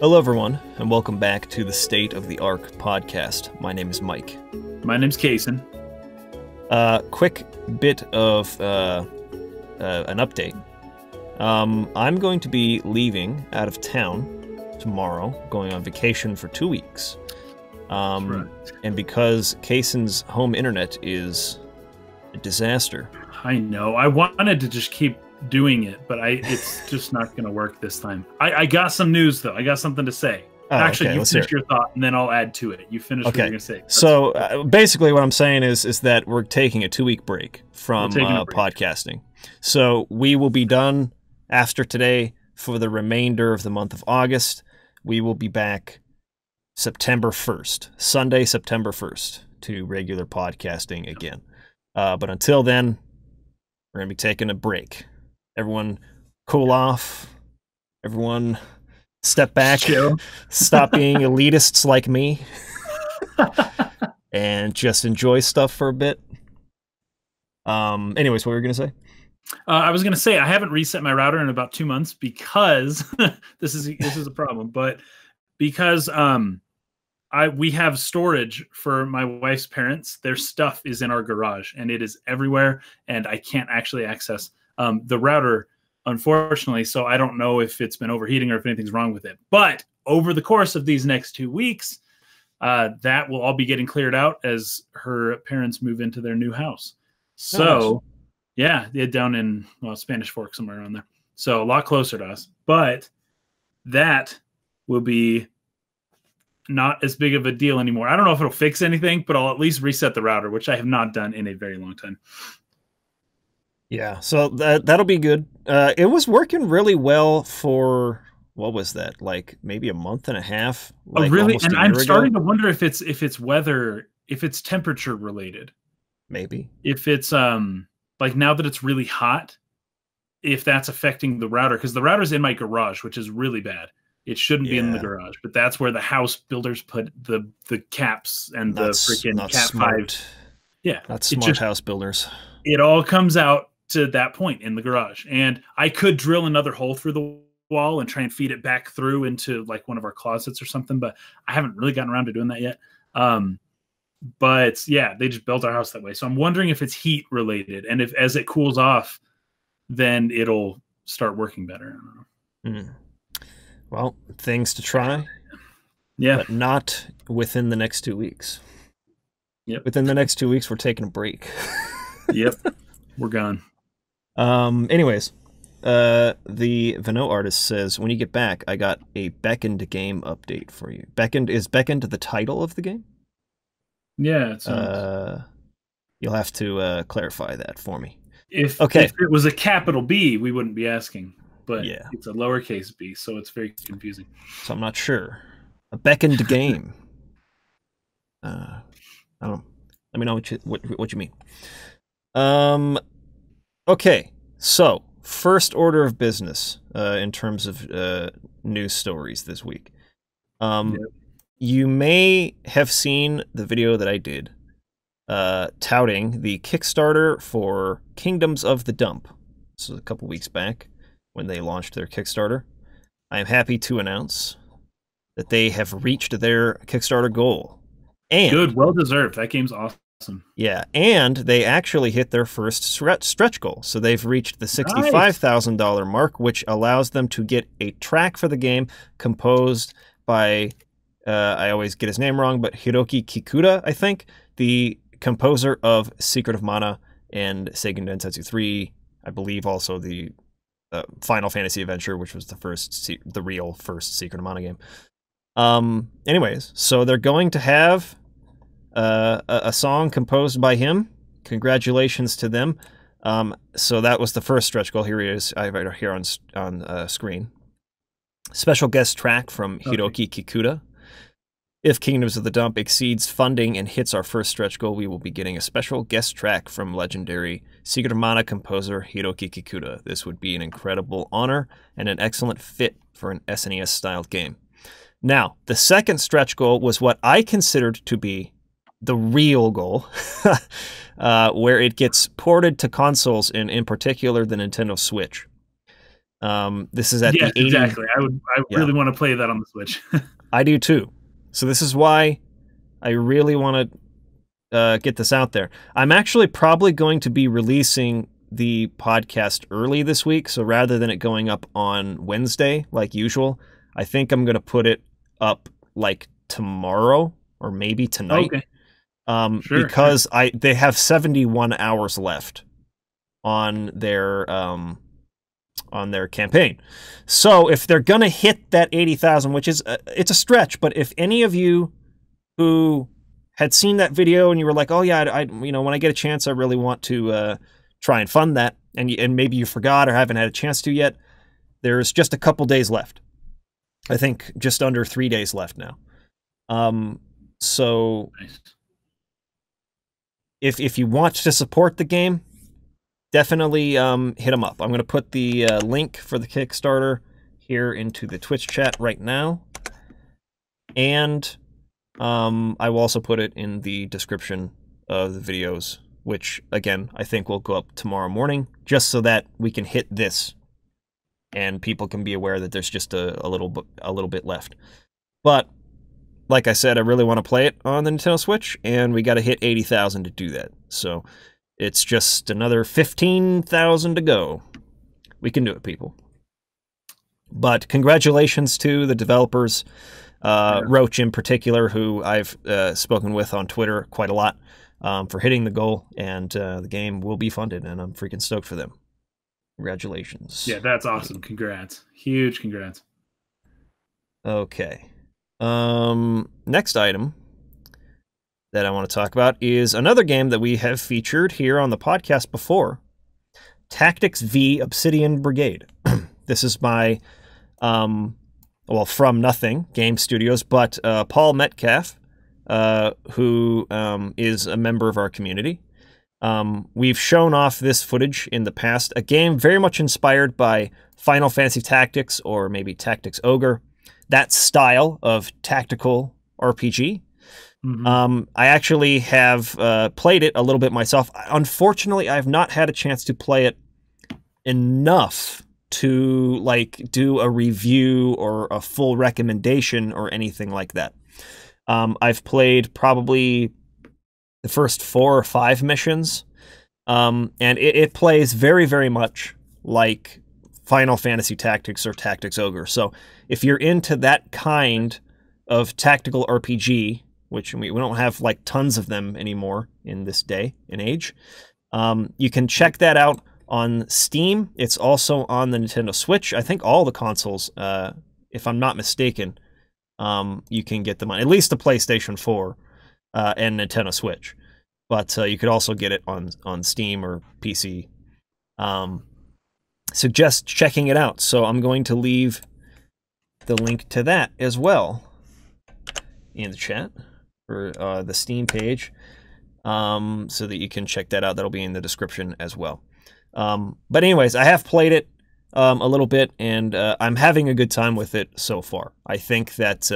Hello, everyone, and welcome back to the State of the Arc podcast. My name is Mike. My name's Kason. Quick bit of an update. I'm going to be leaving out of town tomorrow, going on vacation for 2 weeks. Right. And because Kason's home internet is a disaster. I know. I wanted to just keep doing it, but it's just not going to work this time. I got some news, though. I got something to say. Actually, okay, you finish your thought, and then I'll add to it. You finish what you're going to say. So basically what I'm saying is that we're taking a 2-week break from podcasting. So we will be done after today for the remainder of the month of August. We will be back September 1st, Sunday, September 1st, to regular podcasting again. But until then, we're going to be taking a break. Everyone cool off. Everyone step back. Chill. Stop being elitists like me. And just enjoy stuff for a bit. Anyways, what were you going to say? I was going to say I haven't reset my router in about 2 months because this is a problem. But because we have storage for my wife's parents. Their stuff is in our garage, and it is everywhere, and I can't actually access the router, unfortunately. So I don't know if it's been overheating or if anything's wrong with it. But over the course of these next 2 weeks, that will all be getting cleared out as her parents move into their new house. So, yeah, they're down in Spanish Fork, somewhere around there. So a lot closer to us. But that will be not as big of a deal anymore. I don't know if it'll fix anything, but I'll at least reset the router, which I have not done in a very long time. Yeah, so that'll be good. It was working really well for, what was that, like maybe a month and a half? Like really? And I'm starting ago? to wonder if it's weather, if it's temperature related. Maybe. If it's like now that it's really hot, if that's affecting the router, because the router's in my garage, which is really bad. It shouldn't be in the garage, but that's where the house builders put the caps and the freaking Cat 5. Yeah, not smart house builders. It all comes out to that point in the garage, and I could drill another hole through the wall and try and feed it back through into like one of our closets or something, but I haven't really gotten around to doing that yet. But yeah, they just built our house that way, so I'm wondering if it's heat related, and if as it cools off, then it'll start working better. I don't know. Well, things to try. Yeah. But not within the next 2 weeks. Yep. Within the next 2 weeks, we're taking a break. Yep. We're gone. Anyways, the Vano artist says, when you get back, I got a Beckoned game update for you. Is Beckoned the title of the game? Yeah. It sounds... You'll have to clarify that for me. If it was a capital B, we wouldn't be asking. But yeah, it's a lowercase b, so it's very confusing. So I'm not sure. A Beckoned game. I don't. Let me know what you mean. Okay, so first order of business in terms of news stories this week. You may have seen the video that I did touting the Kickstarter for Kingdoms of the Dump. This was a couple weeks back when they launched their Kickstarter. I am happy to announce that they have reached their Kickstarter goal. And good, well deserved. That game's awesome. Yeah, and they actually hit their first stretch goal. So they've reached the $65,000 mark, which allows them to get a track for the game composed by, I always get his name wrong, but Hiroki Kikuta, I think, the composer of Secret of Mana and Seiken Densetsu 3, I believe also the Final Fantasy Adventure, which was the real first Secret of Mana game. Anyways, so they're going to have a song composed by him. Congratulations to them. So that was the first stretch goal. Here he is. I have it here on screen. Special guest track from Hiroki Kikuta. If Kingdoms of the Dump exceeds funding and hits our first stretch goal, we will be getting a special guest track from legendary Secret of Mana composer Hiroki Kikuta. This would be an incredible honor and an excellent fit for an SNES-styled game. Now, the second stretch goal was what I considered to be the real goal, where it gets ported to consoles, and in particular the Nintendo Switch. This is at yes, the 80. Exactly. I really want to play that on the Switch. I do too. So this is why I really want to get this out there. I'm actually probably going to be releasing the podcast early this week. So rather than it going up on Wednesday like usual, I think I'm going to put it up like tomorrow or maybe tonight. Okay. Because they have 71 hours left on their campaign. So if they're gonna hit that 80,000, which is it's a stretch, but if any of you who had seen that video and you were like, oh yeah, I when I get a chance, I really want to try and fund that, and maybe you forgot or haven't had a chance to yet, there's just a couple days left. I think just under 3 days left now. So Nice. if you want to support the game, definitely hit them up. I'm going to put the link for the Kickstarter here into the Twitch chat right now. And I will also put it in the description of the videos, which, again, I think will go up tomorrow morning, just so that we can hit this and people can be aware that there's just a little bit left. But like I said, I really want to play it on the Nintendo Switch, and we got to hit 80,000 to do that. So it's just another 15,000 to go. We can do it, people. But congratulations to the developers, Roach in particular, who I've spoken with on Twitter quite a lot, for hitting the goal, and the game will be funded, and I'm freaking stoked for them. Congratulations. Yeah, that's awesome. Congrats. Huge congrats. Okay. Next item that I want to talk about is another game that we have featured here on the podcast before, Tactics V Obsidian Brigade. This is by, From Nothing Game Studios, but Paul Metcalf, who is a member of our community. We've shown off this footage in the past, a game very much inspired by Final Fantasy Tactics, or maybe Tactics Ogre, that style of tactical RPG. Mm-hmm. I actually have played it a little bit myself. Unfortunately, I have not had a chance to play it enough to like do a review or a full recommendation or anything like that. I've played probably the first 4 or 5 missions, and it plays very, very much like Final Fantasy Tactics or Tactics Ogre. So if you're into that kind of tactical RPG, which we don't have like tons of them anymore in this day and age, you can check that out on Steam. It's also on the Nintendo Switch. I think all the consoles, if I'm not mistaken, you can get them on at least the PlayStation 4 and Nintendo Switch. But you could also get it on Steam or PC. Suggest checking it out. So I'm going to leave the link to that as well in the chat, or the Steam page, so that you can check that out. That'll be in the description as well. But anyways, I have played it a little bit, and I'm having a good time with it so far. I think that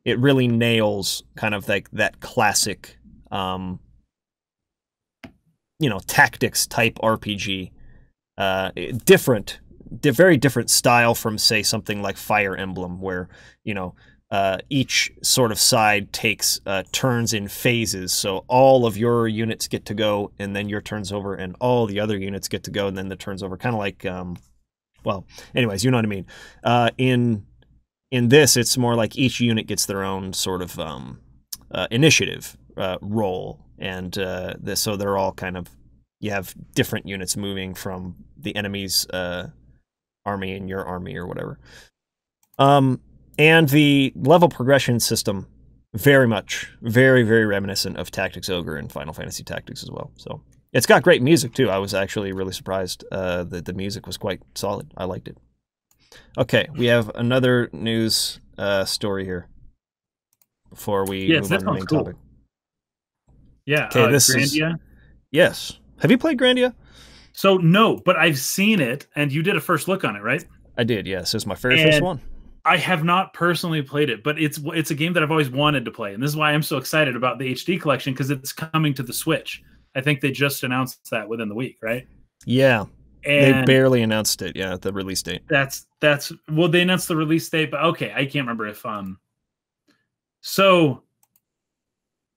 it really nails kind of like that classic, tactics type RPG. Very different style from, say, something like Fire Emblem, where each sort of side takes turns in phases. So all of your units get to go, and then your turn's over, and all the other units get to go, and then the turn's over. Kind of like, anyways, you know what I mean. In this, it's more like each unit gets their own sort of initiative role, and so they're all kind of, you have different units moving from the enemy's army and your army or whatever. And the level progression system, very very reminiscent of Tactics Ogre and Final Fantasy Tactics as well. So it's got great music too. I was actually really surprised that the music was quite solid. I liked it. Okay, we have another news story here before we move on to the main topic. Yeah, okay, this Grandia. Yes. Have you played Grandia? So no, but I've seen it, and you did a first look on it, right? I did, yes. It was my very first one. I have not personally played it, but it's a game that I've always wanted to play, and this is why I'm so excited about the HD collection, because it's coming to the Switch. I think they just announced that within the week, right? Yeah. They And barely announced it, yeah, the release date. that's well, they announced the release date, but okay, I can't remember if so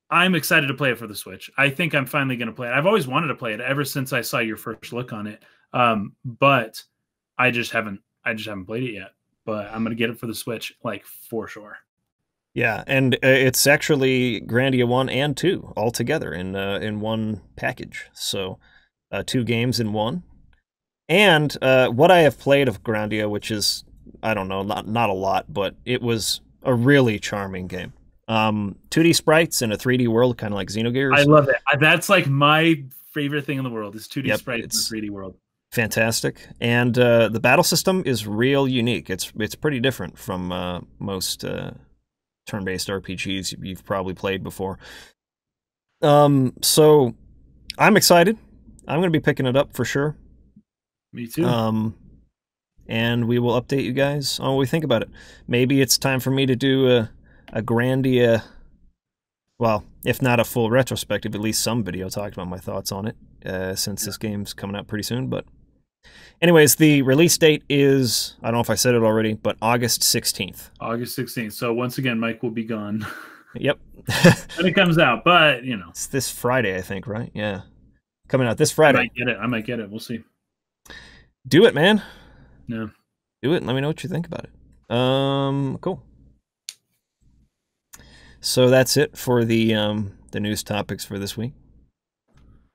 I'm excited to play it for the Switch. I think I'm finally going to play it. I've always wanted to play it ever since I saw your first look on it. But I just haven't played it yet. But I'm going to get it for the Switch, like, for sure. Yeah, and it's actually Grandia 1 and 2 all together in one package. So 2 games in one. And what I have played of Grandia, which is, I don't know, not a lot, but it was a really charming game. 2D sprites in a 3D world, kind of like Xenogears. I love it. That's like my favorite thing in the world is 2D sprites in a 3D world. Fantastic. And the battle system is real unique. It's pretty different from most turn-based RPGs you've probably played before. So I'm excited. I'm going to be picking it up for sure. Me too. And we will update you guys on what we think about it. Maybe it's time for me to do a Grandia, well, if not a full retrospective, at least some video talking about my thoughts on it, since this game's coming out pretty soon. But anyways, the release date is, I don't know if I said it already, but August 16th. August 16th. So once again, Mike will be gone. Yep. When it comes out, but, you know. It's this Friday, I think, right? Yeah. Coming out this Friday. I might get it. We'll see. Do it, man. Yeah. Do it and let me know what you think about it. Cool. So that's it for the news topics for this week.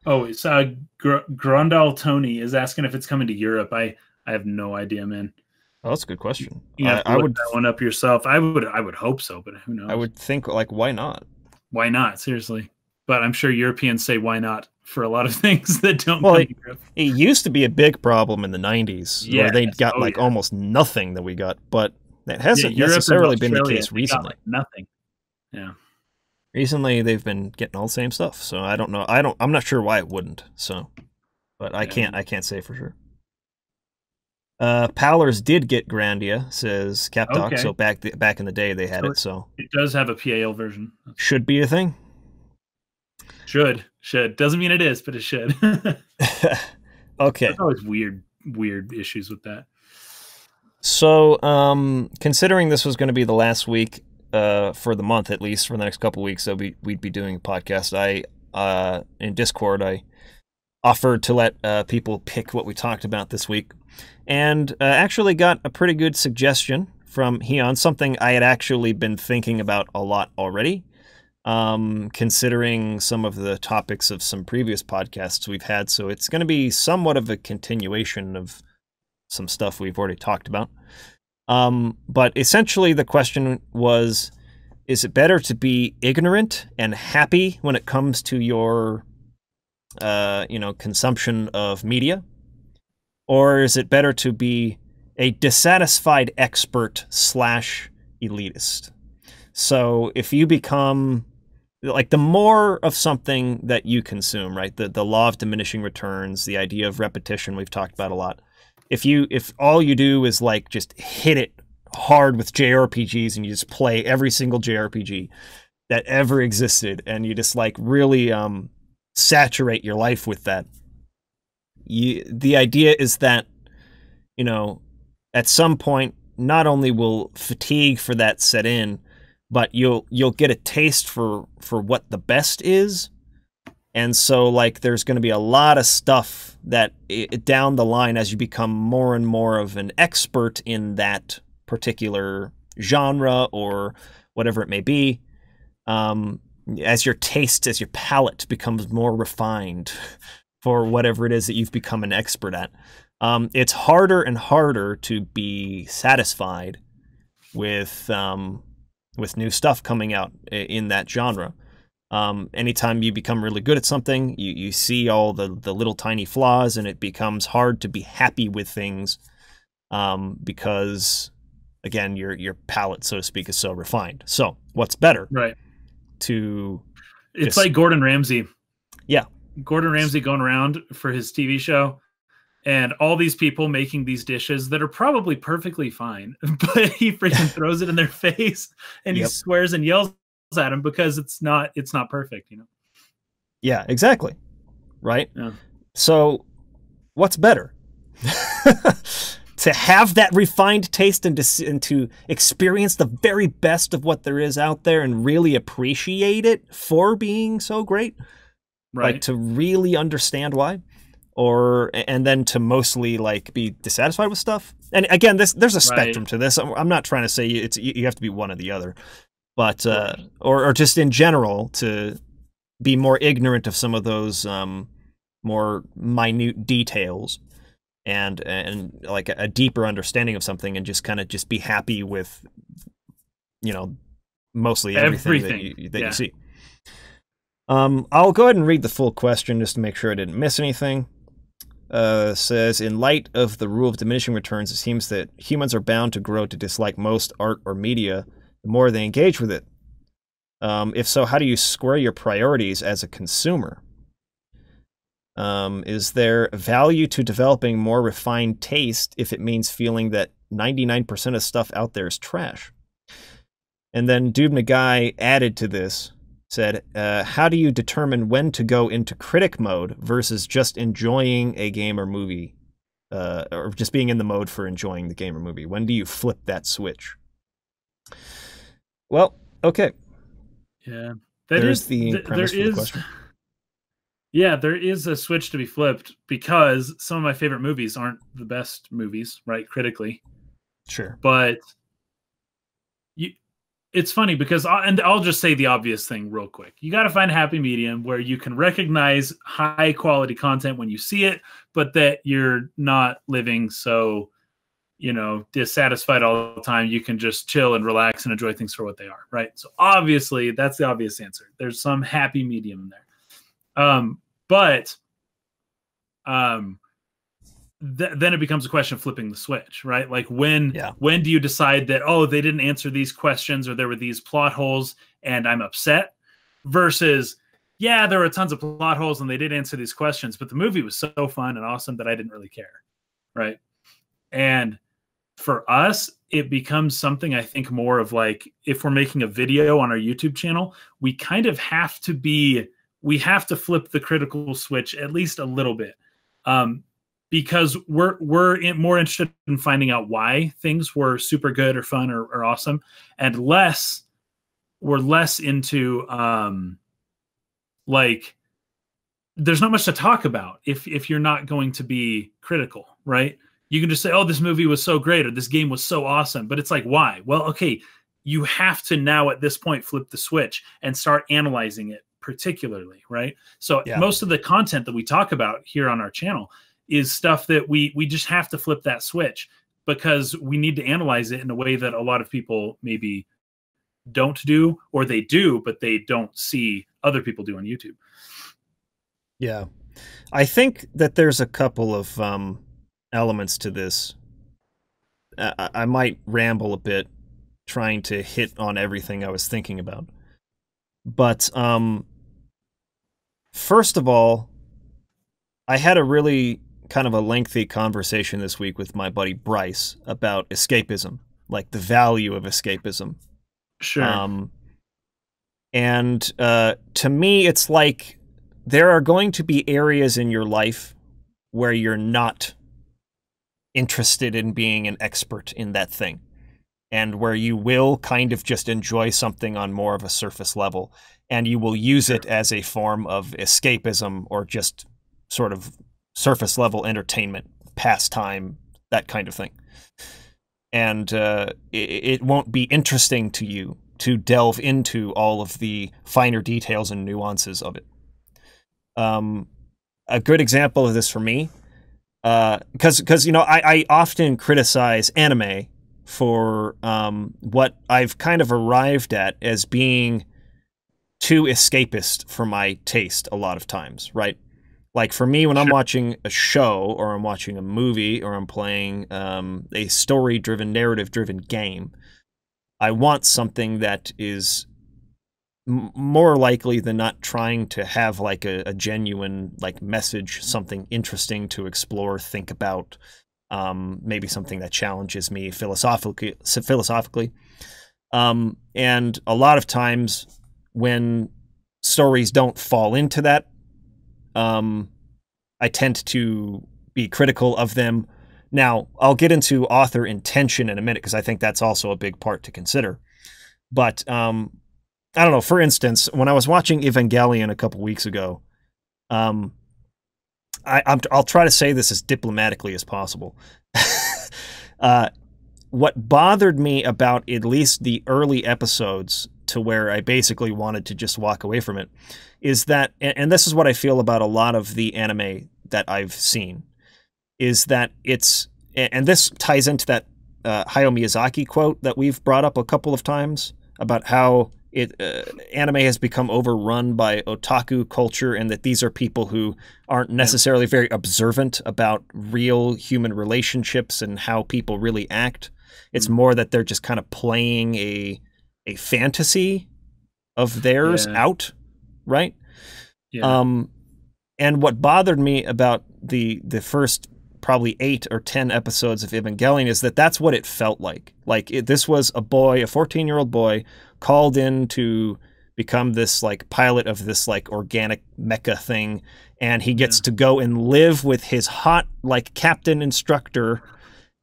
Oh, it's Grandal Tony is asking if it's coming to Europe. I have no idea, man. Oh, that's a good question. Yeah, I would that one up yourself. I would hope so, but who knows? I would think, like, why not? Why not? Seriously. But I'm sure Europeans say why not for a lot of things that don't come to Europe. It used to be a big problem in the 90s where they got almost nothing that we got, but that hasn't necessarily been the case recently. Nothing. Yeah. Recently they've been getting all the same stuff, so I don't know. I'm not sure why it wouldn't. So, but I can't say for sure. Powlers did get Grandia, says CapDoc. Okay. So back in the day they had it. So it does have a PAL version. Should be a thing. Should doesn't mean it is, but it should. Okay. There's always weird issues with that. So, considering this was going to be the last week for the month, at least for the next couple of weeks, so we'd be doing a podcast. In Discord, I offered to let people pick what we talked about this week, and actually got a pretty good suggestion from Heon, something I had actually been thinking about a lot already. Considering some of the topics of some previous podcasts we've had. So it's going to be somewhat of a continuation of some stuff we've already talked about. But essentially the question was, is it better to be ignorant and happy when it comes to your, consumption of media? Or is it better to be a dissatisfied expert / elitist? So if you become, like, the more of something that you consume, right? The law of diminishing returns, the idea of repetition we've talked about a lot. If all you do is, like, just hit it hard with JRPGs and you just play every single JRPG that ever existed and you just, like, really saturate your life with that, the idea is that, at some point, not only will fatigue for that set in, but you'll get a taste for what the best is. And so, like, there's going to be a lot of stuff that down the line, as you become more and more of an expert in that particular genre or whatever it may be, as your taste, as your palate becomes more refined for whatever it is that you've become an expert at, it's harder and harder to be satisfied with new stuff coming out in that genre. Anytime you become really good at something, you see all the little tiny flaws, and it becomes hard to be happy with things, because, again, your palate, so to speak, is so refined. So what's better? Right. It's like Gordon Ramsay. Yeah. Gordon Ramsay going around for his TV show, and all these people making these dishes that are probably perfectly fine, but he freaking throws it in their face and he swears and yells at him because it's not perfect, Yeah, exactly. Right. Yeah. So what's better? to have that refined taste and to experience the very best of what there is out there and really appreciate it for being so great. Right. Like to really understand why, and then to mostly like be dissatisfied with stuff. And again, there's a spectrum to this. I'm not trying to say you have to be one or the other, but or just in general to be more ignorant of some of those more minute details and like a deeper understanding of something, and just kind of just be happy with, you know, mostly everything. that you see. I'll go ahead and read the full question just to make sure I didn't miss anything. Says, in light of the rule of diminishing returns, it seems that humans are bound to grow to dislike most art or media the more they engage with it. If so, how do you square your priorities as a consumer? Is there value to developing more refined taste if it means feeling that 99% of stuff out there is trash? And then Doob Nagai added to this, said, how do you determine when to go into critic mode versus just enjoying a game or movie, or just being in the mode for enjoying the game or movie? When do you flip that switch? Well, okay. Yeah. There's the premise for the question. Yeah, there is a switch to be flipped because some of my favorite movies aren't the best movies, right, critically. Sure. But it's funny because I'll just say the obvious thing real quick. You got to find a happy medium where you can recognize high quality content when you see it, but that you're not living so, you know, dissatisfied all the time. You can just chill and relax and enjoy things for what they are, right? So obviously that's the obvious answer. There's some happy medium there. Then it becomes a question of flipping the switch, right? Like when do you decide that, oh, they didn't answer these questions or there were these plot holes and I'm upset, versus, yeah, there were tons of plot holes and they did answer these questions, but the movie was so fun and awesome that I didn't really care, right? And for us, it becomes something, I think, more of like, if we're making a video on our YouTube channel, we kind of have to flip the critical switch at least a little bit. Because we're more interested in finding out why things were super good or fun or awesome, and we're less into like, there's not much to talk about if you're not going to be critical, right? You can just say, oh, this movie was so great or this game was so awesome, but it's like, why? Well, okay, you have to now at this point flip the switch and start analyzing it particularly, right? So most of the content that we talk about here on our channel is stuff that we just have to flip that switch because we need to analyze it in a way that a lot of people maybe don't do, or they do, but they don't see other people do on YouTube. Yeah. I think that there's a couple of elements to this. I might ramble a bit trying to hit on everything I was thinking about. But first of all, I had a really kind of a lengthy conversation this week with my buddy Bryce about escapism, like the value of escapism. Sure. And to me, it's like there are going to be areas in your life where you're not interested in being an expert in that thing, and where you will kind of just enjoy something on more of a surface level, and you will use it as a form of escapism or just sort of surface level entertainment, pastime, that kind of thing. And it won't be interesting to you to delve into all of the finer details and nuances of it. A good example of this for me, because you know, I often criticize anime for what I've kind of arrived at as being too escapist for my taste a lot of times, right? Like for me, when I'm watching a show or I'm watching a movie or I'm playing a story-driven, narrative-driven game, I want something that is more likely than not trying to have like a genuine like message, something interesting to explore, think about, maybe something that challenges me philosophically. And a lot of times when stories don't fall into that, I tend to be critical of them. Now, I'll get into author intention in a minute because I think that's also a big part to consider. But I don't know. For instance, when I was watching Evangelion a couple weeks ago, I'll try to say this as diplomatically as possible. What bothered me about at least the early episodes, to where I basically wanted to just walk away from it, is that, and this is what I feel about a lot of the anime that I've seen, is that it's, and this ties into that Hayao Miyazaki quote that we've brought up a couple of times about how anime has become overrun by otaku culture, and that these are people who aren't necessarily very observant about real human relationships and how people really act. It's more that they're just kind of playing a fantasy of theirs out, right? Yeah. And what bothered me about the first probably 8 or 10 episodes of Evangelion is that that's what it felt like. Like this was a boy, a 14-year-old boy, called in to become this like pilot of this like organic mecha thing, and he gets to go and live with his hot like captain instructor,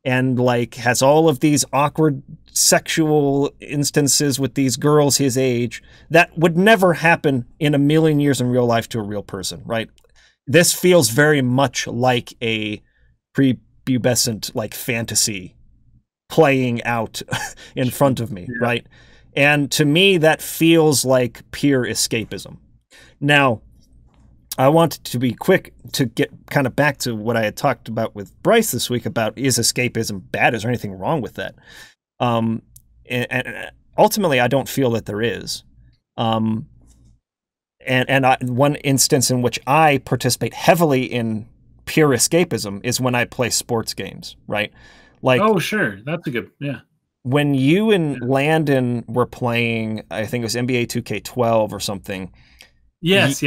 and like has all of these awkward sexual instances with these girls his age that would never happen in a million years in real life to a real person, right? This feels very much like a prepubescent like fantasy playing out in front of me, right? And to me, that feels like pure escapism. Now, I want to be quick to get kind of back to what I had talked about with Bryce this week about, is escapism bad? Is there anything wrong with that? And ultimately, I don't feel that there is. And one instance in which I participate heavily in pure escapism is when I play sports games, right? Like, oh, sure. That's a good, when you and Landon were playing, I think it was NBA 2K12 or something. Yes.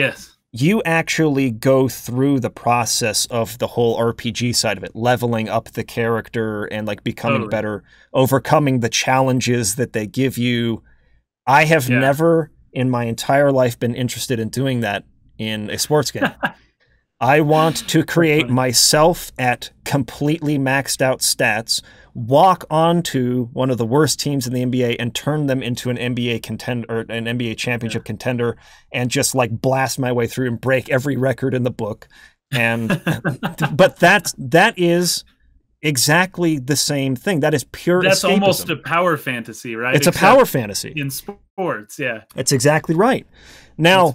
You actually go through the process of the whole RPG side of it, leveling up the character and like becoming better, overcoming the challenges that they give you. I have never in my entire life been interested in doing that in a sports game. I want to create myself at completely maxed out stats, walk onto one of the worst teams in the NBA and turn them into an NBA contender or an NBA championship contender, and just like blast my way through and break every record in the book. And but that is exactly the same thing. That is pure That's escapism. Almost a power fantasy, right? It's a power fantasy in sports. Yeah, that's exactly right. Now,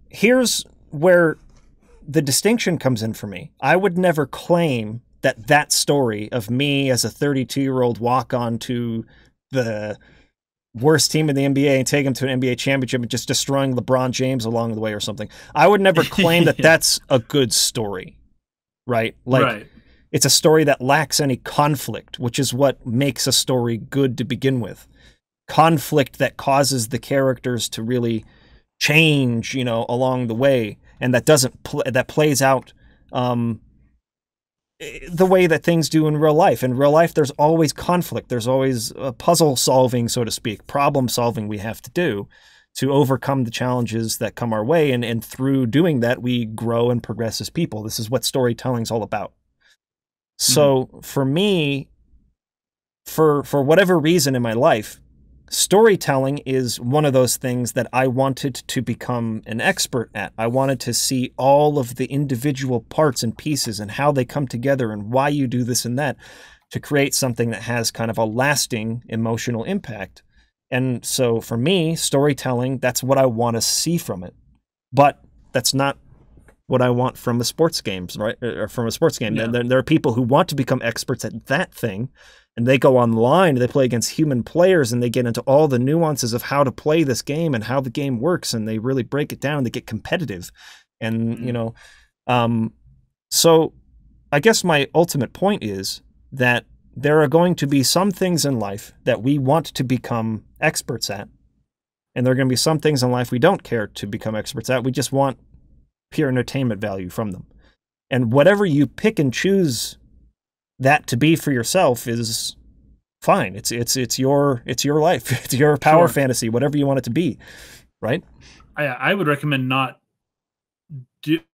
here's where the distinction comes in for me. I would never claim that story of me as a 32-year-old walk on to the worst team in the NBA and take them to an NBA championship and just destroying LeBron James along the way or something. I would never claim that that's a good story, right? Like, it's a story that lacks any conflict, which is what makes a story good to begin with. Conflict that causes the characters to really change, along the way. And that that plays out the way that things do in real life. In real life, there's always conflict. There's always puzzle solving, so to speak, problem solving we have to do to overcome the challenges that come our way. And through doing that, we grow and progress as people. This is what storytelling is all about. So for me, for whatever reason in my life, storytelling is one of those things that I wanted to become an expert at. I wanted to see all of the individual parts and pieces and how they come together and why you do this and that to create something that has kind of a lasting emotional impact. And so for me, storytelling, that's what I want to see from it. But that's not what I want from a sports game, right? Or from a sports game. There are people who want to become experts at that thing, and they go online and they play against human players and they get into all the nuances of how to play this game and how the game works, and they really break it down. They get competitive. And, so I guess my ultimate point is that there are going to be some things in life that we want to become experts at, and there are going to be some things in life we don't care to become experts at. We just want pure entertainment value from them. And whatever you pick and choose that to be for yourself is fine. It's your life. It's your power fantasy, whatever you want it to be, right? I would recommend not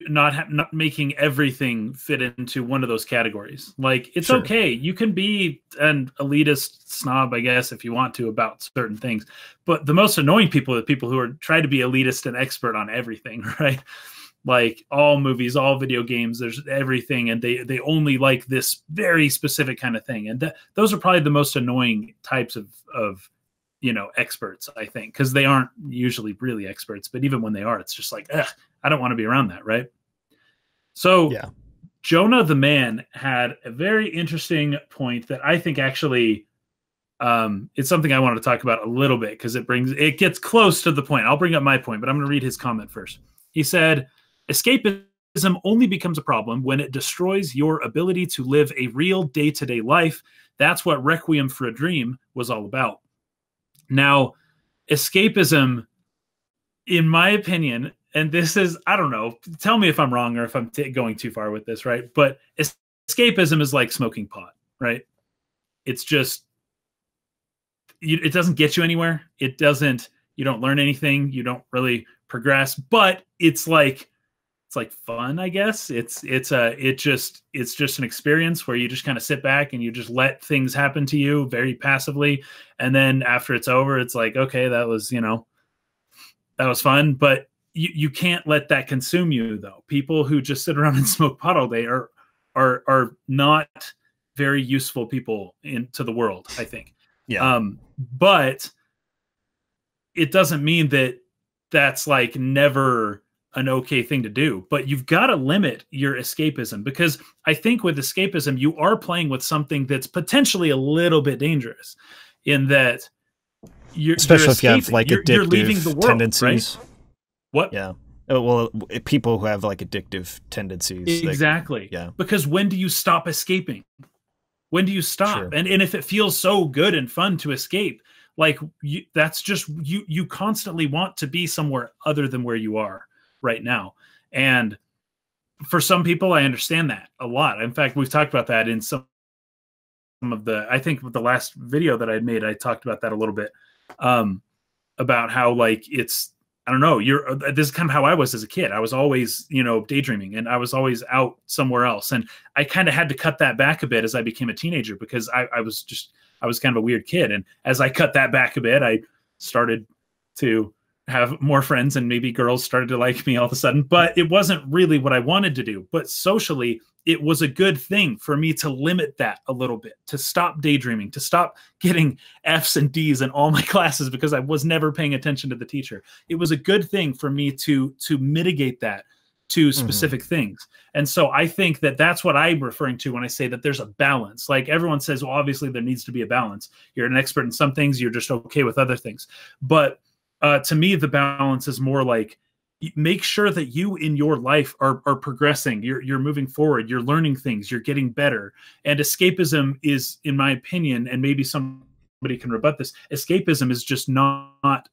not making everything fit into one of those categories. Like, it's Sure. okay. You can be an elitist snob, I guess, if you want to, about certain things. But the most annoying people are the people who are trying to be elitist and expert on everything, right? Like all movies, all video games, there's everything, and they only like this very specific kind of thing. And those are probably the most annoying types of experts, I think, because they aren't usually really experts. But even when they are, it's just like, ugh, I don't want to be around that, right? So yeah. Jonah the Man had a very interesting point that I think actually it's something I wanted to talk about a little bit because it gets close to the point. I'll bring up my point, but I'm going to read his comment first. He said, escapism only becomes a problem when it destroys your ability to live a real day-to-day life. That's what Requiem for a Dream was all about. Now, escapism, in my opinion, and this is, I don't know, tell me if I'm wrong or if I'm going too far with this, right? But escapism is like smoking pot, right? It's just, it doesn't get you anywhere. You don't learn anything. You don't really progress, but it's like fun, I guess. It's just an experience where you just kind of sit back and you just let things happen to you very passively. And then after it's over, it's like, okay, that was fun, but you can't let that consume you, though. People who just sit around and smoke pot all day are not very useful people into the world, I think. Yeah. But it doesn't mean that that's like never an okay thing to do, but you've got to limit your escapism, because I think with escapism, you are playing with something that's potentially a little bit dangerous in that especially if you have like addictive you're leaving the world, tendencies. Right? What? Yeah. Well, people who have like addictive tendencies. Exactly. Yeah. Because when do you stop escaping? When do you stop? Sure. And if it feels so good and fun to escape, like that's just you constantly want to be somewhere other than where you are right now. And for some people, I understand that a lot. In fact, we've talked about that in some of I think with the last video that I made, I talked about that a little bit, about how like I don't know, this is kind of how I was as a kid. I was always, daydreaming, and I was always out somewhere else. And I kind of had to cut that back a bit as I became a teenager, because I was kind of a weird kid. And as I cut that back a bit, I started to have more friends, and maybe girls started to like me all of a sudden, but it wasn't really what I wanted to do. But socially, it was a good thing for me to limit that a little bit, to stop daydreaming, to stop getting F's and D's in all my classes because I was never paying attention to the teacher. It was a good thing for me to mitigate that to specific things. And so I think that that's what I'm referring to when I say that there's a balance. Like everyone says, well, obviously there needs to be a balance. You're an expert in some things, you're just okay with other things. But to me, the balance is more like, make sure that you in your life are progressing. You're moving forward. You're learning things. You're getting better. And escapism is, in my opinion, and maybe somebody can rebut this, escapism is just not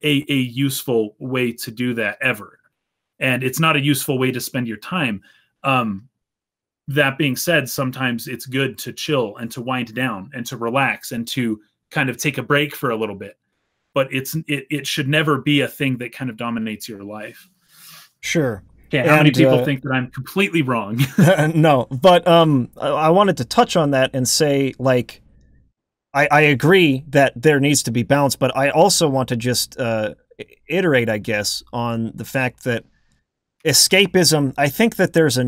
a useful way to do that ever. And it's not a useful way to spend your time. That being said, sometimes it's good to chill and to wind down and to relax and to kind of take a break for a little bit. But it should never be a thing that kind of dominates your life. Sure. Yeah. How many people think that I'm completely wrong? No, but I wanted to touch on that and say, like, I agree that there needs to be balance, but I also want to just iterate, I guess, on the fact that escapism, I think that there's a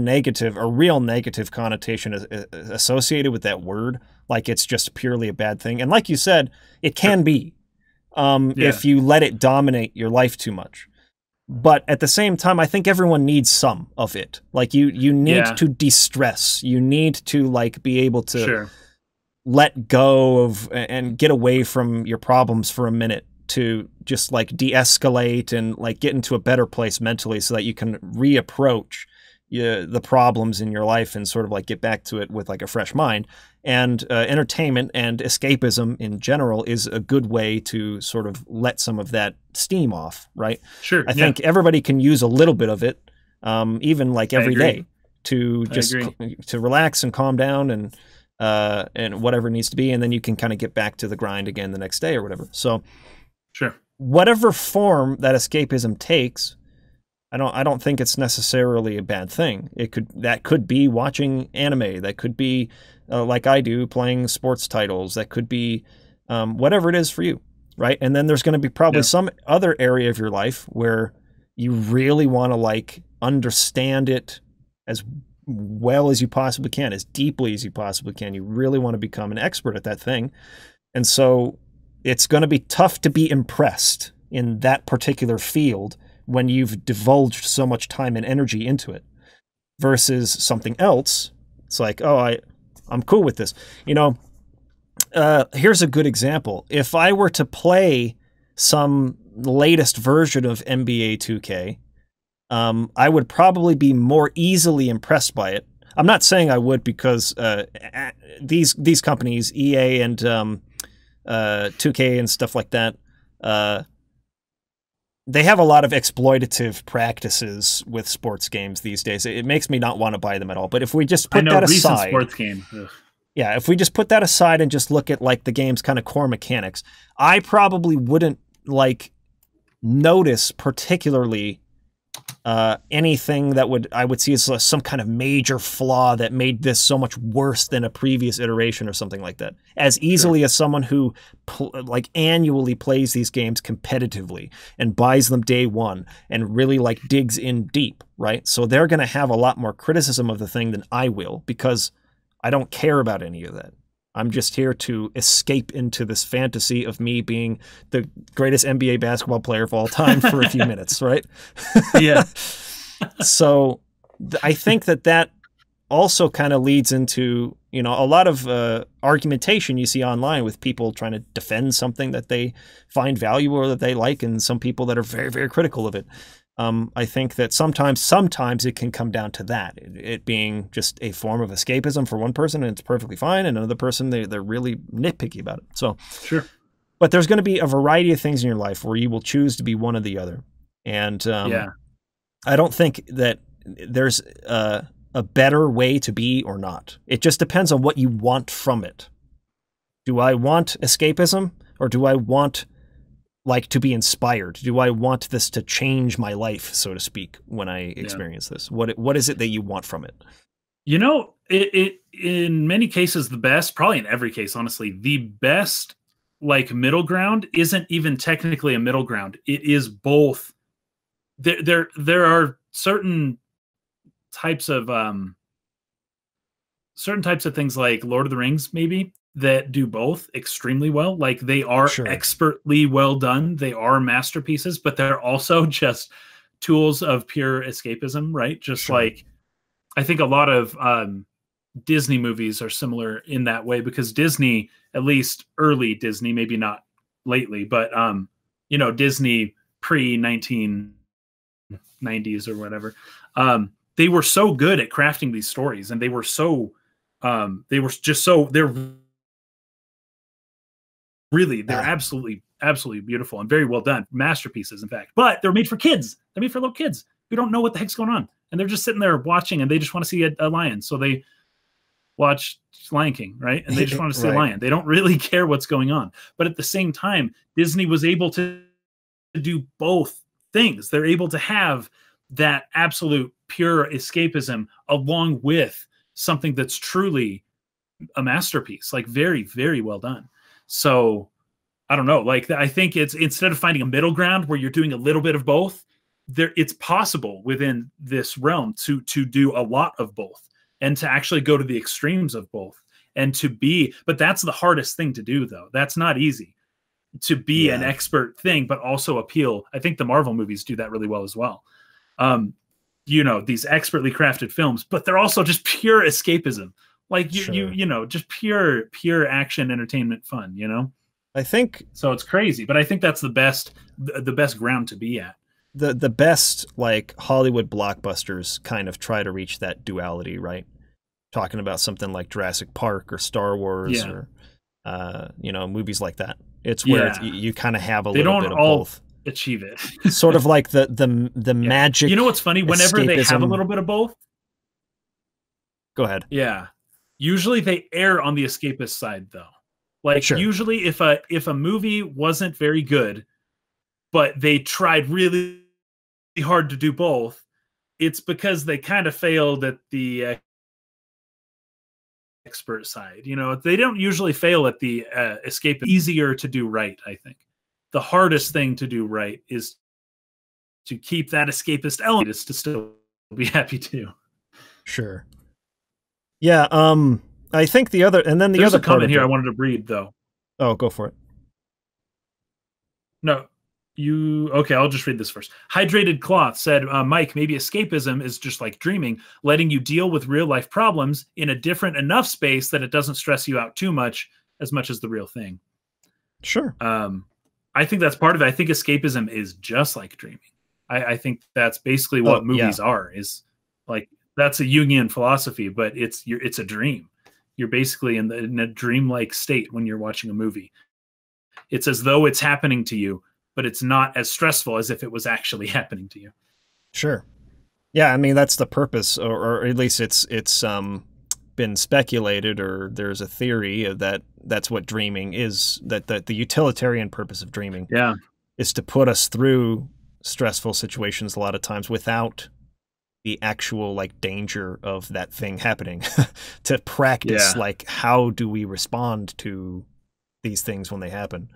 real negative connotation associated with that word. Like it's just purely a bad thing. And like you said, it can be. If you let it dominate your life too much. But at the same time, I think everyone needs some of it. Like you need to de-stress. You need to like be able to let go of and get away from your problems for a minute to just like de-escalate and like get into a better place mentally so that you can reapproach the problems in your life and sort of like get back to it with like a fresh mind. And entertainment and escapism in general is a good way to sort of let some of that steam off, right? Sure. I think everybody can use a little bit of it, even like every day, to just to relax and calm down and whatever needs to be, and then you can kind of get back to the grind again the next day or whatever. So, sure, whatever form that escapism takes, I don't think it's necessarily a bad thing. That could be watching anime. That could be like I do, playing sports titles. That could be whatever it is for you, right? And then there's going to be probably some other area of your life where you really want to like understand it as well as you possibly can, as deeply as you possibly can. You really want to become an expert at that thing. And so it's going to be tough to be impressed in that particular field when you've divulged so much time and energy into it, versus something else. It's like, oh, I'm cool with this. You know, here's a good example. If I were to play some latest version of NBA 2K, I would probably be more easily impressed by it. I'm not saying I would, because these companies, EA and 2K and stuff like that, they have a lot of exploitative practices with sports games these days. It makes me not want to buy them at all. But if we just put that aside, sports game. Ugh. Yeah, if we just put that aside and just look at like the game's kind of core mechanics, I probably wouldn't like notice particularly anything that I would see as some kind of major flaw that made this so much worse than a previous iteration or something like that, as easily as someone who like annually plays these games competitively and buys them day one and really like digs in deep, right? So they're going to have a lot more criticism of the thing than I will, because I don't care about any of that. I'm just here to escape into this fantasy of me being the greatest NBA basketball player of all time for a few minutes, right? Yeah. So I think that also kind of leads into, you know, a lot of argumentation you see online with people trying to defend something that they find valuable or that they like, and some people that are very, very critical of it. I think that sometimes it can come down to that, it being just a form of escapism for one person, and it's perfectly fine, and another person, they're really nitpicky about it. So sure. But there's going to be a variety of things in your life where you will choose to be one or the other. And I don't think that there's a better way to be or not. It just depends on what you want from it. Do I want escapism, or do I want like to be inspired? Do I want this to change my life, so to speak, when I experience this? What is it that you want from it? You know, it in many cases, the best, probably in every case, honestly, the best like middle ground isn't even technically a middle ground. It is both. There are certain types of things like Lord of the Rings, maybe, that do both extremely well. Like, they are expertly well done. They are masterpieces, but they're also just tools of pure escapism, right? Just like, I think a lot of Disney movies are similar in that way, because Disney, at least early Disney, maybe not lately, but you know, Disney pre-1990s or whatever, they were so good at crafting these stories, and they're absolutely beautiful and very well done, masterpieces, in fact. But they're made for kids. They're made for little kids who don't know what the heck's going on, and they're just sitting there watching, and they just want to see a lion, so they watch Lion King, right? And they just want to see a lion. They don't really care what's going on. But at the same time, Disney was able to do both things. They're able to have that absolute pure escapism along with something that's truly a masterpiece, like very, very well done. So I don't know, like, I think it's, instead of finding a middle ground where you're doing a little bit of both, it's possible within this realm to do a lot of both, and to actually go to the extremes of both, and to be, but that's the hardest thing to do, though. That's not easy, to be an expert thing, but also appeal. I think the Marvel movies do that really well as well. You know, these expertly crafted films, but they're also just pure escapism. Like, you know, just pure action, entertainment, fun, you know? I think so. It's crazy, but I think that's the best ground to be at. The best, like, Hollywood blockbusters kind of try to reach that duality, right? Talking about something like Jurassic Park or Star Wars or you know, movies like that. It's where you kind of have a little bit of both. Achieve it. Sort of like the magic. You know what's funny? Whenever they have a little bit of both. Go ahead. Yeah. Usually they err on the escapist side, though. Like, usually if a movie wasn't very good, but they tried really, hard to do both, it's because they kind of failed at the expert side. You know, they don't usually fail at the escape. Easier to do right, I think. The hardest thing to do right is to keep that escapist element to still be happy too. Sure. Yeah. I think the other, and then There's other a comment here I I wanted to read though. Oh, go for it. No, okay, I'll just read this first. Hydrated Cloth said, Mike, maybe escapism is just like dreaming, letting you deal with real life problems in a different enough space that it doesn't stress you out too much as the real thing. Sure. I think that's part of it. I think escapism is just like dreaming. I think that's basically what movies are, is like, that's a Jungian philosophy, but it's a dream. You're basically in a dreamlike state when you're watching a movie. It's as though it's happening to you, but it's not as stressful as if it was actually happening to you. Sure. Yeah, I mean, that's the purpose, or at least it's been speculated, or there's a theory that that's what dreaming is, that the utilitarian purpose of dreaming is to put us through stressful situations a lot of times without the actual like danger of that thing happening. To practice like, how do we respond to these things when they happen,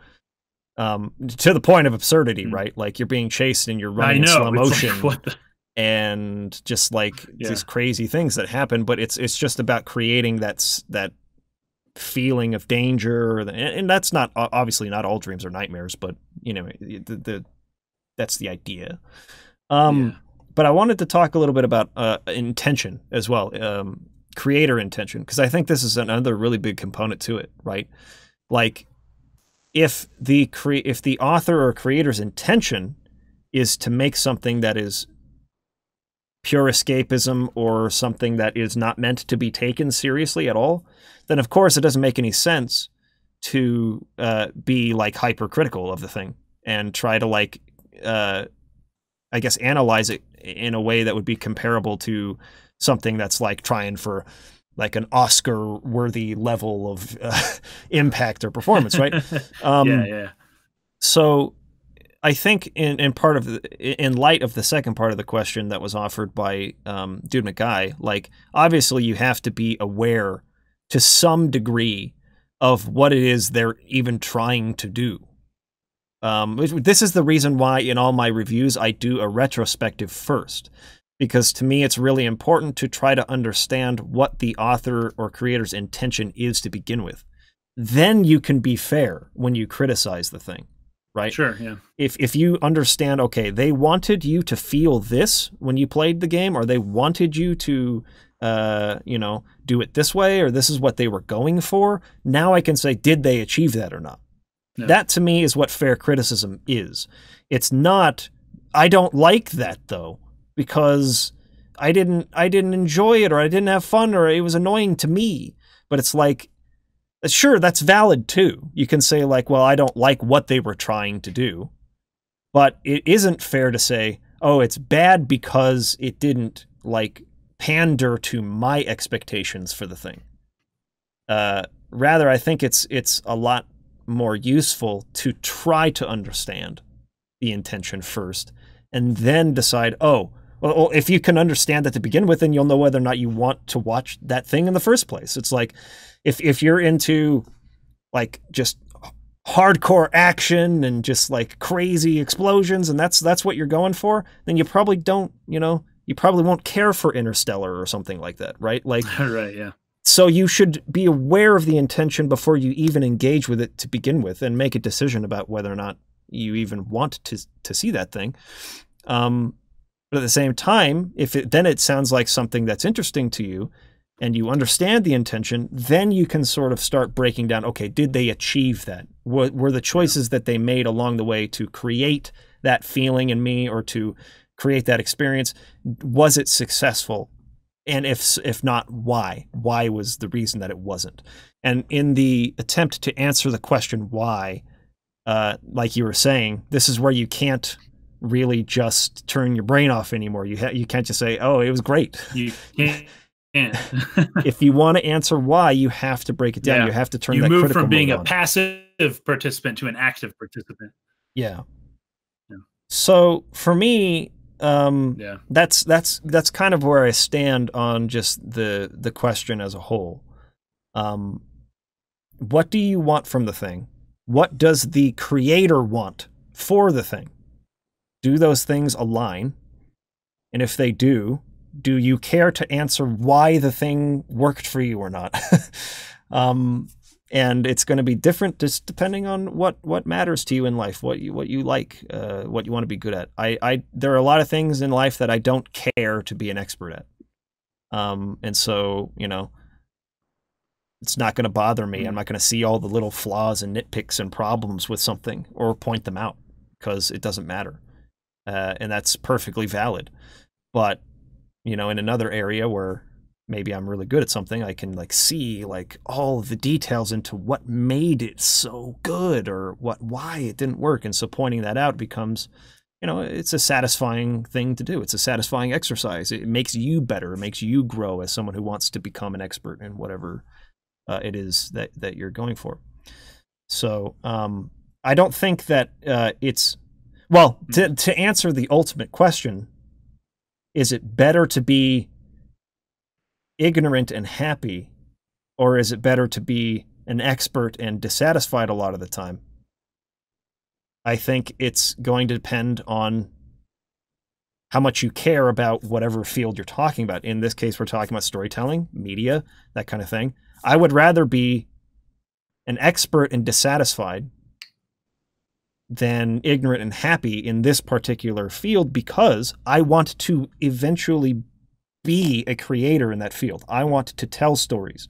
to the point of absurdity, right? Like, you're being chased and you're running in slow motion, like, and just like these crazy things that happen, but it's just about creating that feeling of danger, and that's not, obviously not all dreams are nightmares, but you know, that's the idea. But I wanted to talk a little bit about intention as well, creator intention, because I think this is another really big component to it, right? Like, if the author or creator's intention is to make something that is pure escapism, or something that is not meant to be taken seriously at all, then of course it doesn't make any sense to be like hypercritical of the thing and try to like, I guess, analyze it in a way that would be comparable to something that's like trying for like an Oscar-worthy level of impact or performance, right? So I think in light of the second part of the question that was offered by Dude McGuy, like, obviously you have to be aware to some degree of what it is they're even trying to do. This is the reason why in all my reviews I do a retrospective first, because to me it's really important to try to understand what the author or creator's intention is to begin with. Then you can be fair when you criticize the thing, right? Sure, yeah. If you understand, okay, they wanted you to feel this when you played the game, or they wanted you to you know, do it this way, or this is what they were going for, now I can say, did they achieve that or not? No. That to me is what fair criticism is. It's not, I don't like that though, because I didn't enjoy it, or I didn't have fun, or it was annoying to me. But it's like, sure, that's valid too. You can say like, well, I don't like what they were trying to do, but it isn't fair to say, oh, it's bad because it didn't like pander to my expectations for the thing. Rather, I think it's a lot more useful to try to understand the intention first, and then decide, oh, well, if you can understand that to begin with, then you'll know whether or not you want to watch that thing in the first place. It's like, if you're into like just hardcore action and just like crazy explosions, and that's what you're going for, then you probably don't, you know, you probably won't care for Interstellar or something like that, right? Like, right, yeah. So you should be aware of the intention before you even engage with it to begin with, and make a decision about whether or not you even want to see that thing. But at the same time, then it sounds like something that's interesting to you, and you understand the intention, then you can sort of start breaking down, okay, did they achieve that? Were the choices that they made along the way to create that feeling in me, or to create that experience, was it successful? And if not, why? Why was the reason that it wasn't? And in the attempt to answer the question why, like you were saying, this is where you can't really just turn your brain off anymore. You can't just say, oh, it was great. You can't. If you want to answer why, you have to break it down. You have to turn that critical mode on. You move from being a passive participant to an active participant. Yeah. So for me, Yeah. That's kind of where I stand on just the question as a whole. What do you want from the thing? What does the creator want for the thing? Do those things align? And if they do you care to answer why the thing worked for you or not? And it's going to be different just depending on what matters to you in life, what you like, what you want to be good at. There are a lot of things in life that I don't care to be an expert at. And so, you know, it's not going to bother me. I'm not going to see all the little flaws and nitpicks and problems with something or point them out because it doesn't matter. And that's perfectly valid. But, you know, in another area where maybe I'm really good at something, I can like see like all of the details into what made it so good or why it didn't work. And so pointing that out becomes, you know, it's a satisfying thing to do. It's a satisfying exercise. It makes you better. It makes you grow as someone who wants to become an expert in whatever it is that you're going for. So I don't think that it's, well, to answer the ultimate question, is it better to be ignorant and happy, or is it better to be an expert and dissatisfied a lot of the time? I think it's going to depend on how much you care about whatever field you're talking about. In this case, we're talking about storytelling, media, that kind of thing. I would rather be an expert and dissatisfied than ignorant and happy in this particular field, because I want to eventually be a creator in that field. I want to tell stories.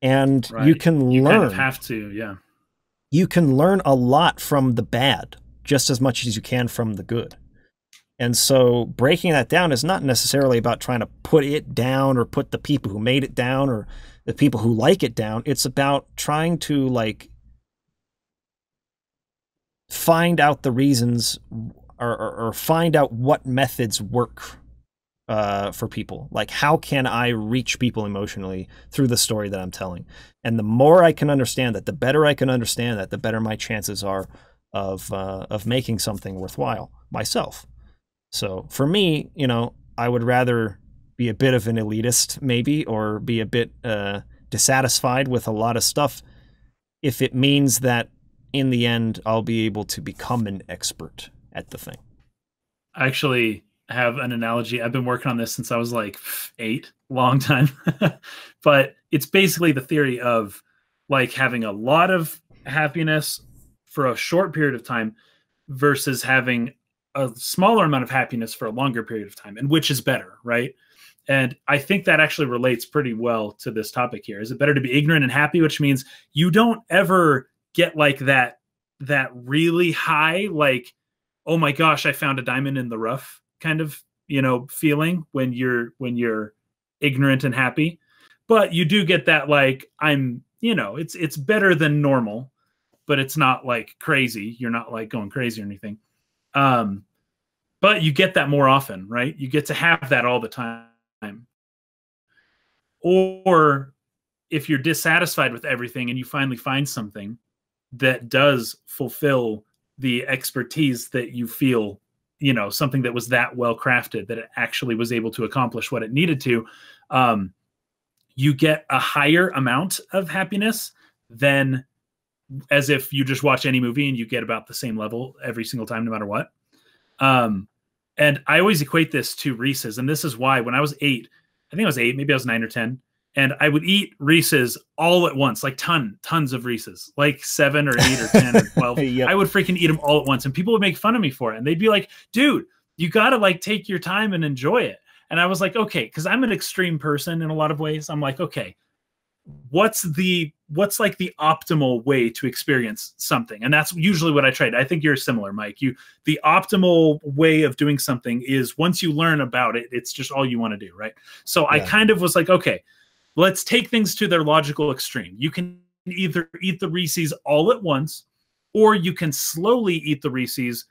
And right. You can learn. Kind of have to, yeah. You can learn a lot from the bad just as much as you can from the good. And so breaking that down is not necessarily about trying to put it down or put the people who made it down or the people who like it down. It's about trying to like find out the reasons or find out what methods work for people. Like, how can I reach people emotionally through the story that I'm telling? And the more I can understand that, the better I can understand that, the better my chances are of making something worthwhile myself. So for me, you know, I would rather be a bit of an elitist maybe, or be a bit dissatisfied with a lot of stuff if it means that in the end I'll be able to become an expert at the thing. I actually have an analogy. I've been working on this since I was like 8, long time. But it's basically the theory of like having a lot of happiness for a short period of time versus having a smaller amount of happiness for a longer period of time, and which is better, right? And I think that actually relates pretty well to this topic here. Is it better to be ignorant and happy, which means you don't ever get like that really high, like, oh my gosh, I found a diamond in the rough kind of, you know, feeling when you're ignorant and happy. But you do get that, like, I'm, you know, it's better than normal, but it's not like crazy. You're not like going crazy or anything. But you get that more often, right? You get to have that all the time. Or if you're dissatisfied with everything and you finally find something that does fulfill the expertise that you feel, you know, something that was that well crafted that it actually was able to accomplish what it needed to, you get a higher amount of happiness than as if you just watch any movie and you get about the same level every single time, no matter what. And I always equate this to Reese's. And this is why when I was 8, I think I was 8, maybe I was 9 or 10. And I would eat Reese's all at once, like tons of Reese's, like 7 or 8 or 10 or 12. Yep. I would freaking eat them all at once. And people would make fun of me for it. And they'd be like, dude, you got to like take your time and enjoy it. And I was like, okay, because I'm an extreme person in a lot of ways. I'm like, okay, what's like the optimal way to experience something? And that's usually what I tried. I think you're similar, Mike. The optimal way of doing something is once you learn about it, it's just all you want to do, right? So yeah. I kind of was like, okay, let's take things to their logical extreme. You can either eat the Reese's all at once, or you can slowly eat the Reese's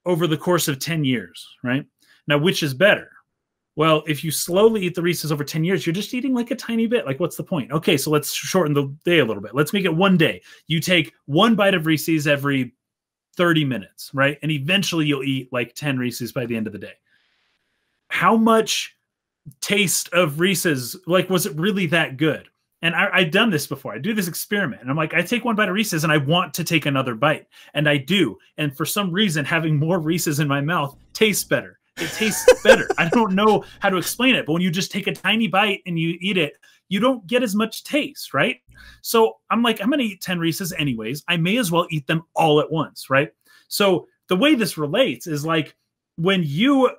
over the course of 10 years, right? Now, which is better? Well, if you slowly eat the Reese's over 10 years, you're just eating like a tiny bit. Like, what's the point? Okay, so let's shorten the day a little bit. Let's make it one day. You take one bite of Reese's every 30 minutes, right? And eventually you'll eat like 10 Reese's by the end of the day. How much taste of Reese's, like, was it really that good? And I've done this before. I do this experiment, and I'm like, I take one bite of Reese's, and I want to take another bite, and I do. And for some reason, having more Reese's in my mouth tastes better. It tastes better. I don't know how to explain it, but when you just take a tiny bite and you eat it, you don't get as much taste, right? So I'm like, I'm going to eat 10 Reese's anyways. I may as well eat them all at once, right? So the way this relates is like when you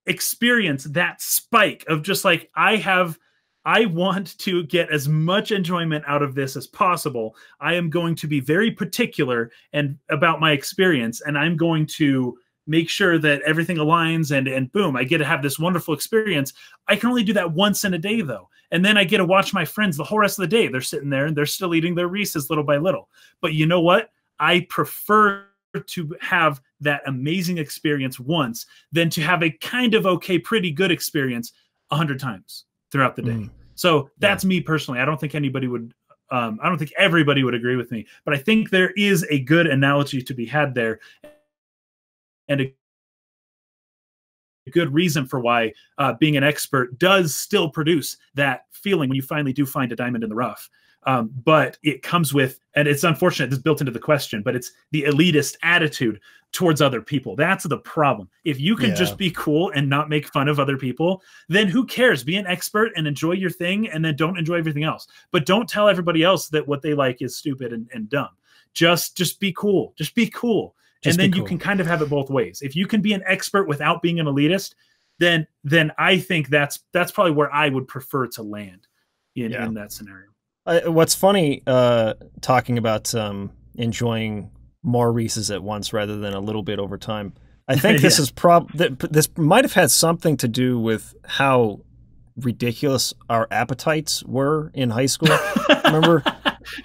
experience that spike of just like, I want to get as much enjoyment out of this as possible. I am going to be very particular and about my experience, and I'm going to make sure that everything aligns, and boom, I get to have this wonderful experience. I can only do that once in a day though. And then I get to watch my friends the whole rest of the day. They're sitting there and they're still eating their Reese's little by little. But you know what? I prefer to have that amazing experience once than to have a kind of okay, pretty good experience 100 times throughout the day. So that's me personally. I don't think anybody would, I don't think everybody would agree with me, but I think there is a good analogy to be had there, and a good reason for why being an expert does still produce that feeling when you finally do find a diamond in the rough. But it comes with, and it's unfortunate, this is built into the question, but it's the elitist attitude towards other people. That's the problem. If you can just be cool and not make fun of other people, then who cares? Be an expert and enjoy your thing, and then don't enjoy everything else. But don't tell everybody else that what they like is stupid and dumb. Just be cool. Just be cool. And then you can kind of have it both ways. If you can be an expert without being an elitist, then I think that's probably where I would prefer to land in that scenario. What's funny, talking about enjoying more Reese's at once rather than a little bit over time. I think this is this might have had something to do with how ridiculous our appetites were in high school. Remember?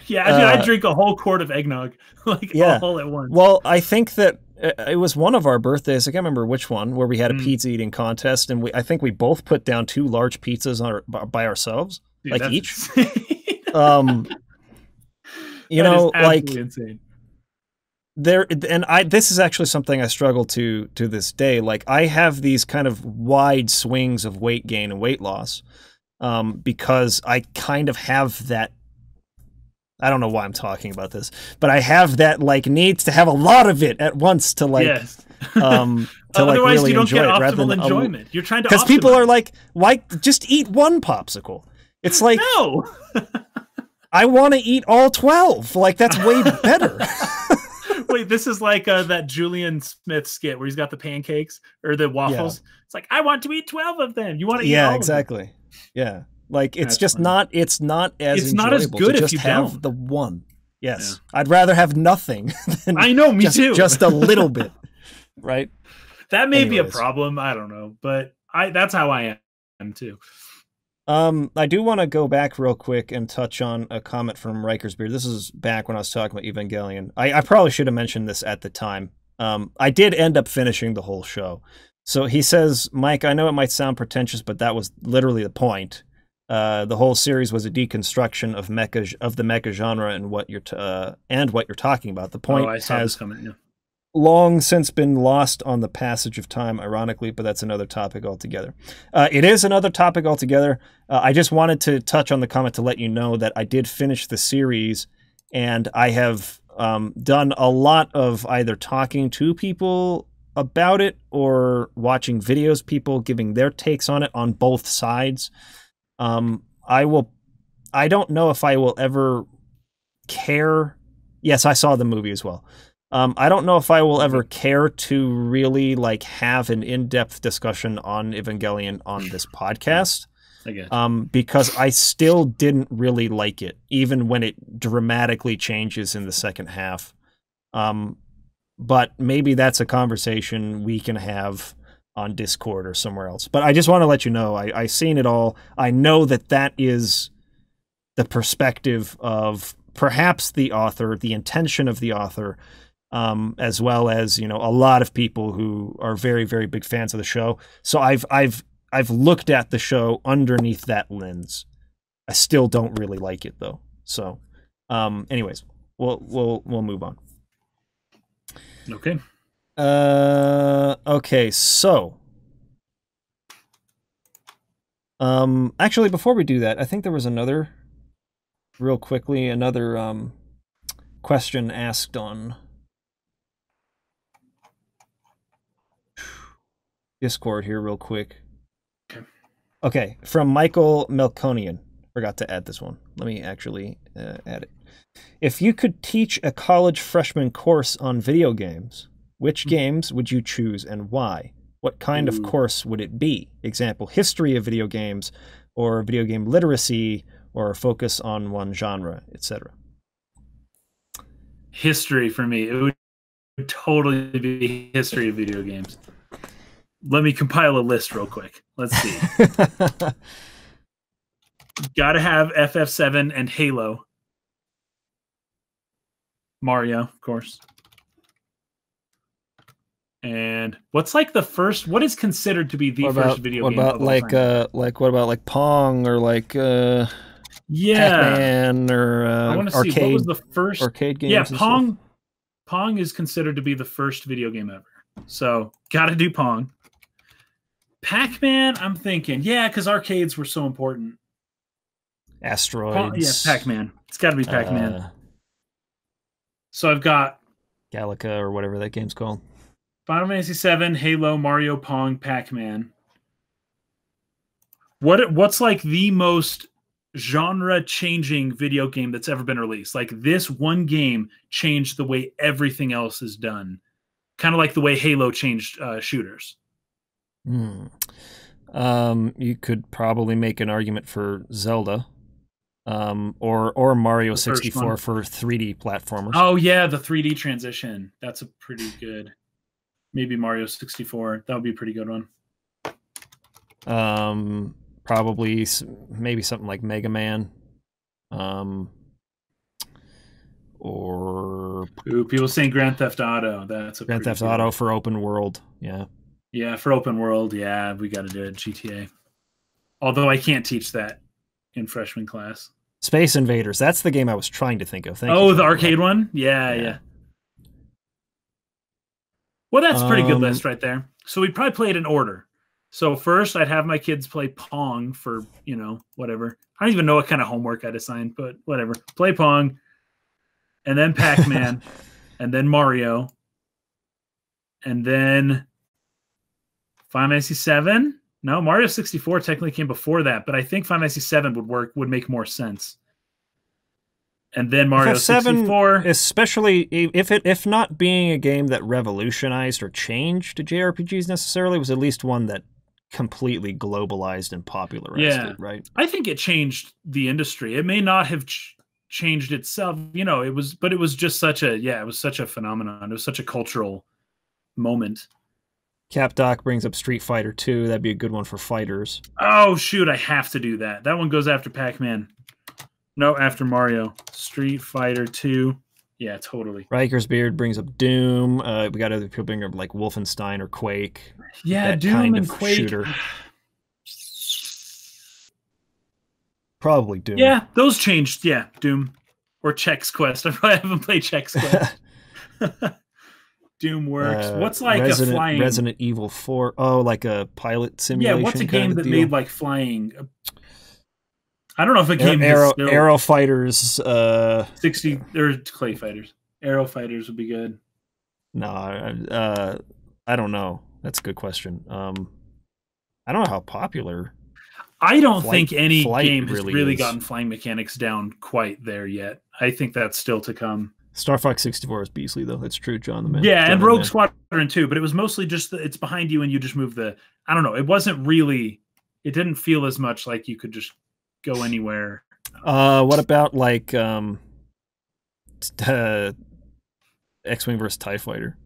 Yeah, I drink a whole quart of eggnog all at once. Well, I think that it was one of our birthdays. I can't remember which one, where we had a pizza eating contest, and I think we both put down 2 large pizzas by ourselves, dude, like each. You know, like insane. This is actually something I struggle to this day. Like, I have these kind of wide swings of weight gain and weight loss, because I kind of have that. I don't know why I'm talking about this, but I have that like needs to have a lot of it at once to like, to otherwise like really you don't enjoy get it, optimal rather than enjoyment. You're trying to, because people are like, why just eat one popsicle? It's like, no. I want to eat all 12. Like, that's way better. Wait, this is like that Julian Smith skit where he's got the pancakes or the waffles. Yeah. It's like, I want to eat 12 of them. You want to eat all exactly. of them. Yeah. Like, it's That's just funny. not, it's not as not as good to if just you have don't. the one. Yes. Yeah. I'd rather have nothing than I know, me too. Just a little bit. Right? That may be a problem. I don't know. But that's how I am too. I do want to go back real quick and touch on a comment from Rikersbeard. This is back when I was talking about Evangelion. I probably should have mentioned this at the time. I did end up finishing the whole show. So he says, Mike, I know it might sound pretentious, but that was literally the point. The whole series was a deconstruction of the mecha genre and what you're talking about. The point has long since been lost on the passage of time, ironically, but that's another topic altogether. It is another topic altogether. I just wanted to touch on the comment to let you know that I did finish the series, and I have done a lot of either talking to people about it or watching videos, people giving their takes on it on both sides. I don't know if I will ever care. Yes, I saw the movie as well. I don't know if I will ever care to really like have an in-depth discussion on Evangelion on this podcast. Because I still didn't really like it, even when it dramatically changes in the second half. But maybe that's a conversation we can have on Discord or somewhere else. But I just want to let you know, I've seen it all. I know that is the perspective of perhaps the author, the intention of the author, as well as, you know, a lot of people who are very, very big fans of the show. So I've looked at the show underneath that lens. I still don't really like it though. So, anyways, we'll move on. Okay. Okay, so actually before we do that, I think there was another question asked on Discord here real quick. Okay, from Michael Melkonian. Forgot to add this one. Let me actually add it. If you could teach a college freshman course on video games, which games would you choose and why? What kind of course would it be? Example, history of video games, or video game literacy, or a focus on one genre, etc. History for me. It would totally be history of video games. Let me compile a list real quick. Let's see. Gotta have FF7 and Halo. Mario, of course. And what's like the first? What is considered to be the first video game? What about like Pong or like Pac-Man or I want to arcade? See what was the first arcade games? Yeah, Pong. Pong is considered to be the first video game ever. So gotta do Pong. Pac-Man, I'm thinking, yeah, because arcades were so important. Asteroids. Pac-Man. It's got to be Pac-Man. So I've got Galaga or whatever that game's called. Final Fantasy VII, Halo, Mario, Pong, Pac-Man. What's like the most genre-changing video game that's ever been released? Like this one game changed the way everything else is done. Kind of like the way Halo changed shooters. You could probably make an argument for Zelda, or Mario 64 for 3D platformers. Oh yeah, the 3D transition. That's a pretty good. Maybe Mario 64. That would be a pretty good one. Probably maybe something like Mega Man. Or people saying Grand Theft Auto. That's a Grand Theft Auto for open world. Yeah. Yeah, for open world, yeah, we got to do it. GTA. Although I can't teach that in freshman class. Space Invaders. That's the game I was trying to think of. The arcade one? Yeah. Well, that's a pretty good list right there. So we'd probably play it in order. So first, I'd have my kids play Pong for, whatever. I don't even know what kind of homework I'd assign, but whatever. Play Pong, and then Pac-Man, and then Mario, and then Final Fantasy VII? No, Mario 64 technically came before that, but I think Final Fantasy VII would make more sense. And then Mario 64, especially if not being a game that revolutionized or changed JRPGs necessarily, was at least one that completely globalized and popularized it, right? I think it changed the industry. It may not have changed itself, it was just such a phenomenon. It was such a cultural moment. CapDoc brings up Street Fighter 2. That'd be a good one for fighters. Oh, shoot. I have to do that. That one goes after Pac-Man. No, after Mario. Street Fighter 2. Yeah, totally. Riker's Beard brings up Doom. We got other people bring up like Wolfenstein or Quake. Yeah, Doom kind and Quake. Shooter. Probably Doom. Yeah, those changed. Yeah, Doom. Or Chex Quest. I probably haven't played Chex Quest. Doom works. What's like a flying Resident Evil 4? Oh, like a pilot simulation. Yeah, what's a game that made like flying? I don't know if a game Aero Fighters 60 or Clay Fighters. Aero Fighters would be good. No, I don't know. That's a good question. I don't know how popular. I don't think any game has really gotten flying mechanics down quite there yet. I think that's still to come. Star Fox 64 is beastly, though. That's true, John the Man. Yeah, and Rogue Squadron 2, but it was mostly just it's behind you and you just move I don't know. It wasn't really. It didn't feel as much like you could just go anywhere. What about like X-Wing versus TIE Fighter?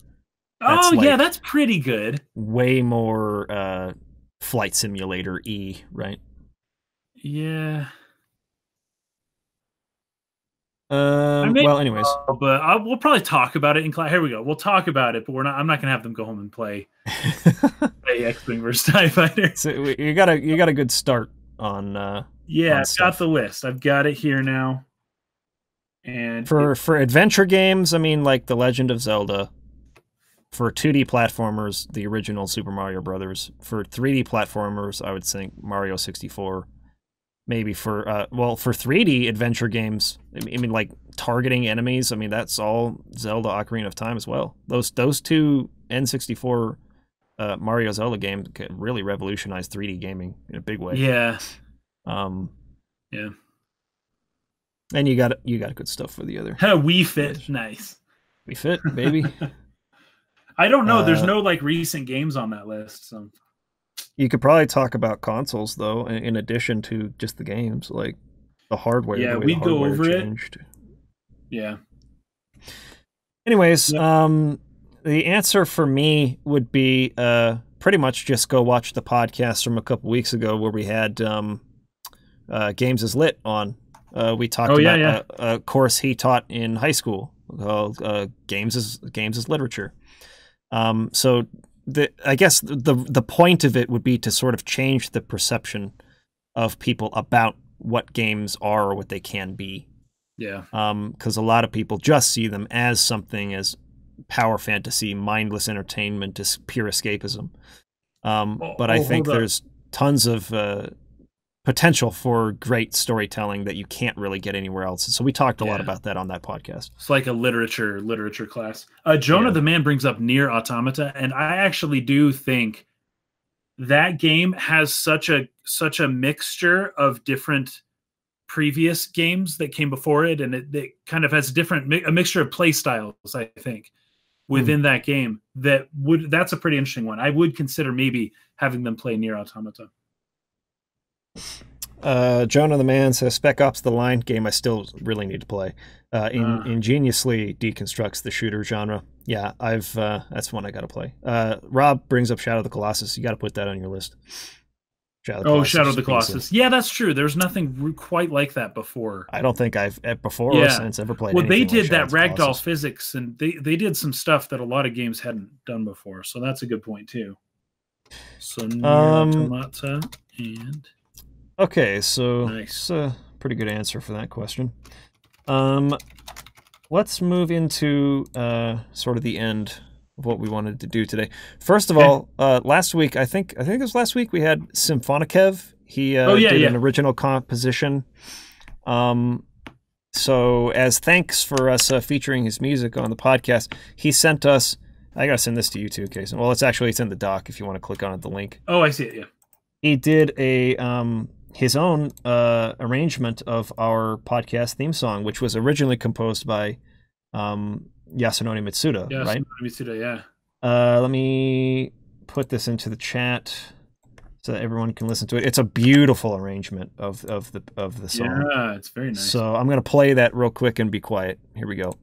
That's pretty good. Way more flight simulator right? Yeah. Well, anyways, but we'll probably talk about it in class. Here we go. We'll talk about it, but I'm not gonna have them go home and play X-Wing versus TIE Fighter. So you got a good start on. I've got the list. I've got it here now. And for adventure games, I mean, like The Legend of Zelda, for 2D platformers, the original Super Mario Brothers. For 3D platformers, I would think Mario 64. Maybe for for 3D adventure games, I mean, like targeting enemies. I mean, that's all Zelda Ocarina of Time as well. Those two N64 Mario Zelda games can really revolutionize 3D gaming in a big way. Yeah. Yeah. And you got good stuff for the other. Wii Fit, nice. Wii Fit, baby. I don't know. There's no like recent games on that list, so. You could probably talk about consoles though, in addition to just the games, like the hardware. Yeah, we go over changed. it. Yeah. Anyways, the answer for me would be pretty much just go watch the podcast from a couple weeks ago where we had Games is Lit on. We talked about a course he taught in high school called Games is Literature. So I guess the point of it would be to sort of change the perception of people about what games are or what they can be. Yeah. Because a lot of people just see them as something as power fantasy, mindless entertainment, just pure escapism. But I think there's tons of potential for great storytelling that you can't really get anywhere else. So we talked a lot about that on that podcast. It's like a literature class. Jonah the Man brings up Nier Automata, and I actually do think that game has such a mixture of different previous games that came before it, and it kind of has a mixture of play styles, I think, within that game. That's a pretty interesting one. I would consider maybe having them play Nier Automata. Jonah the Man says Spec Ops: The Line game I still really need to play. Ingeniously deconstructs the shooter genre. Yeah, that's one I got to play. Rob brings up Shadow of the Colossus. You got to put that on your list. Shadow of the Colossus. Yeah, that's true. There's nothing quite like that before. I don't think I've or since ever played. Well, they did that ragdoll physics, and they did some stuff that a lot of games hadn't done before. So that's a good point too. So Nier Automata and. Okay, so nice. Pretty good answer for that question. Let's move into sort of the end of what we wanted to do today. First of all, last week, I think it was last week, we had Symphonikev. He did an original composition. So as thanks for us featuring his music on the podcast, he sent us. I gotta send this to you too, Kason. Well, it's in the doc if you want to click on it, the link. Oh, I see it. Yeah. He did his own arrangement of our podcast theme song, which was originally composed by Yasunori Mitsuda, right? Yasunori Mitsuda, yeah. Let me put this into the chat so that everyone can listen to it. It's a beautiful arrangement of the song. Yeah, it's very nice. So I'm going to play that real quick and be quiet. Here we go.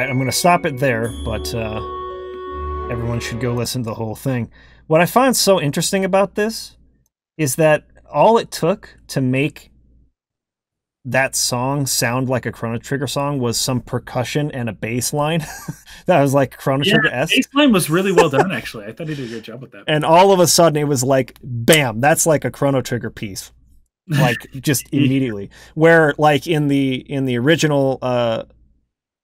I'm going to stop it there, but everyone should go listen to the whole thing. What I find so interesting about this is that all it took to make that song sound like a Chrono Trigger song was some percussion and a bass line that was like Chrono Trigger-esque. The bass line was really well done, actually. I thought he did a great job with that. And all of a sudden it was like, bam, that's like a Chrono Trigger piece. Like just immediately. Where like in the original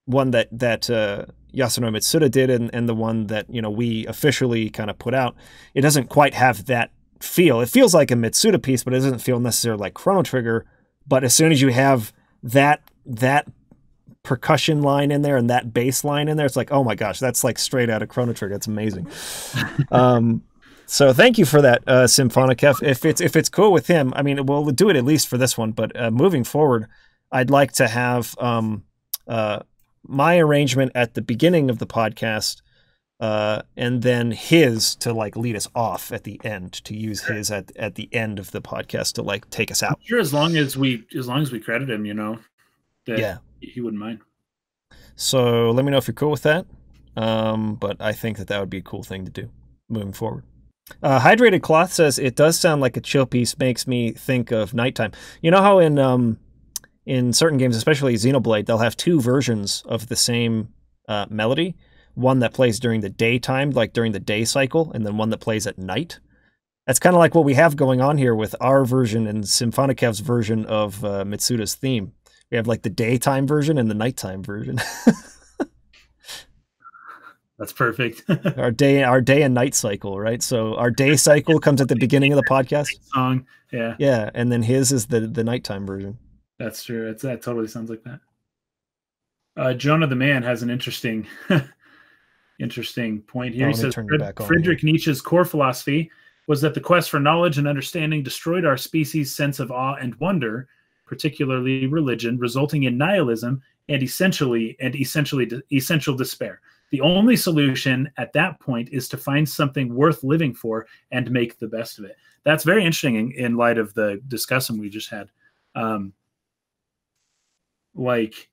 one that Yasunori Mitsuda did and the one that, you know, we officially kind of put out, it doesn't quite have that feel. It feels like a Mitsuda piece, but it doesn't feel necessarily like Chrono Trigger. But as soon as you have that percussion line in there and that bass line in there, it's like, oh my gosh, that's like straight out of Chrono Trigger. It's amazing. So thank you for that, Symphonic F. If it's cool with him, I mean, we'll do it at least for this one. But moving forward, I'd like to have my arrangement at the beginning of the podcast, and then his to like lead us off at the end, to use his at the end of the podcast to like take us out. I'm sure, as long as we credit him, you know, that he wouldn't mind. So let me know if you're cool with that. But I think that would be a cool thing to do moving forward. Hydrated Cloth says, it does sound like a chill piece, makes me think of nighttime. You know how in certain games, especially Xenoblade, they'll have two versions of the same melody. One that plays during the daytime, like during the day cycle, and then one that plays at night. That's kind of like what we have going on here with our version and Symphonikev's version of Mitsuda's theme. We have like the daytime version and the nighttime version. That's perfect. our day and night cycle, right? So our day cycle comes at the beginning of the podcast. Song, yeah. Yeah, and then his is the nighttime version. That's true. That totally sounds like that. Jonah the Man has an interesting point here. He says, Friedrich Nietzsche's core philosophy was that the quest for knowledge and understanding destroyed our species' sense of awe and wonder, particularly religion, resulting in nihilism and essential despair. The only solution at that point is to find something worth living for and make the best of it. That's very interesting in light of the discussion we just had. Like,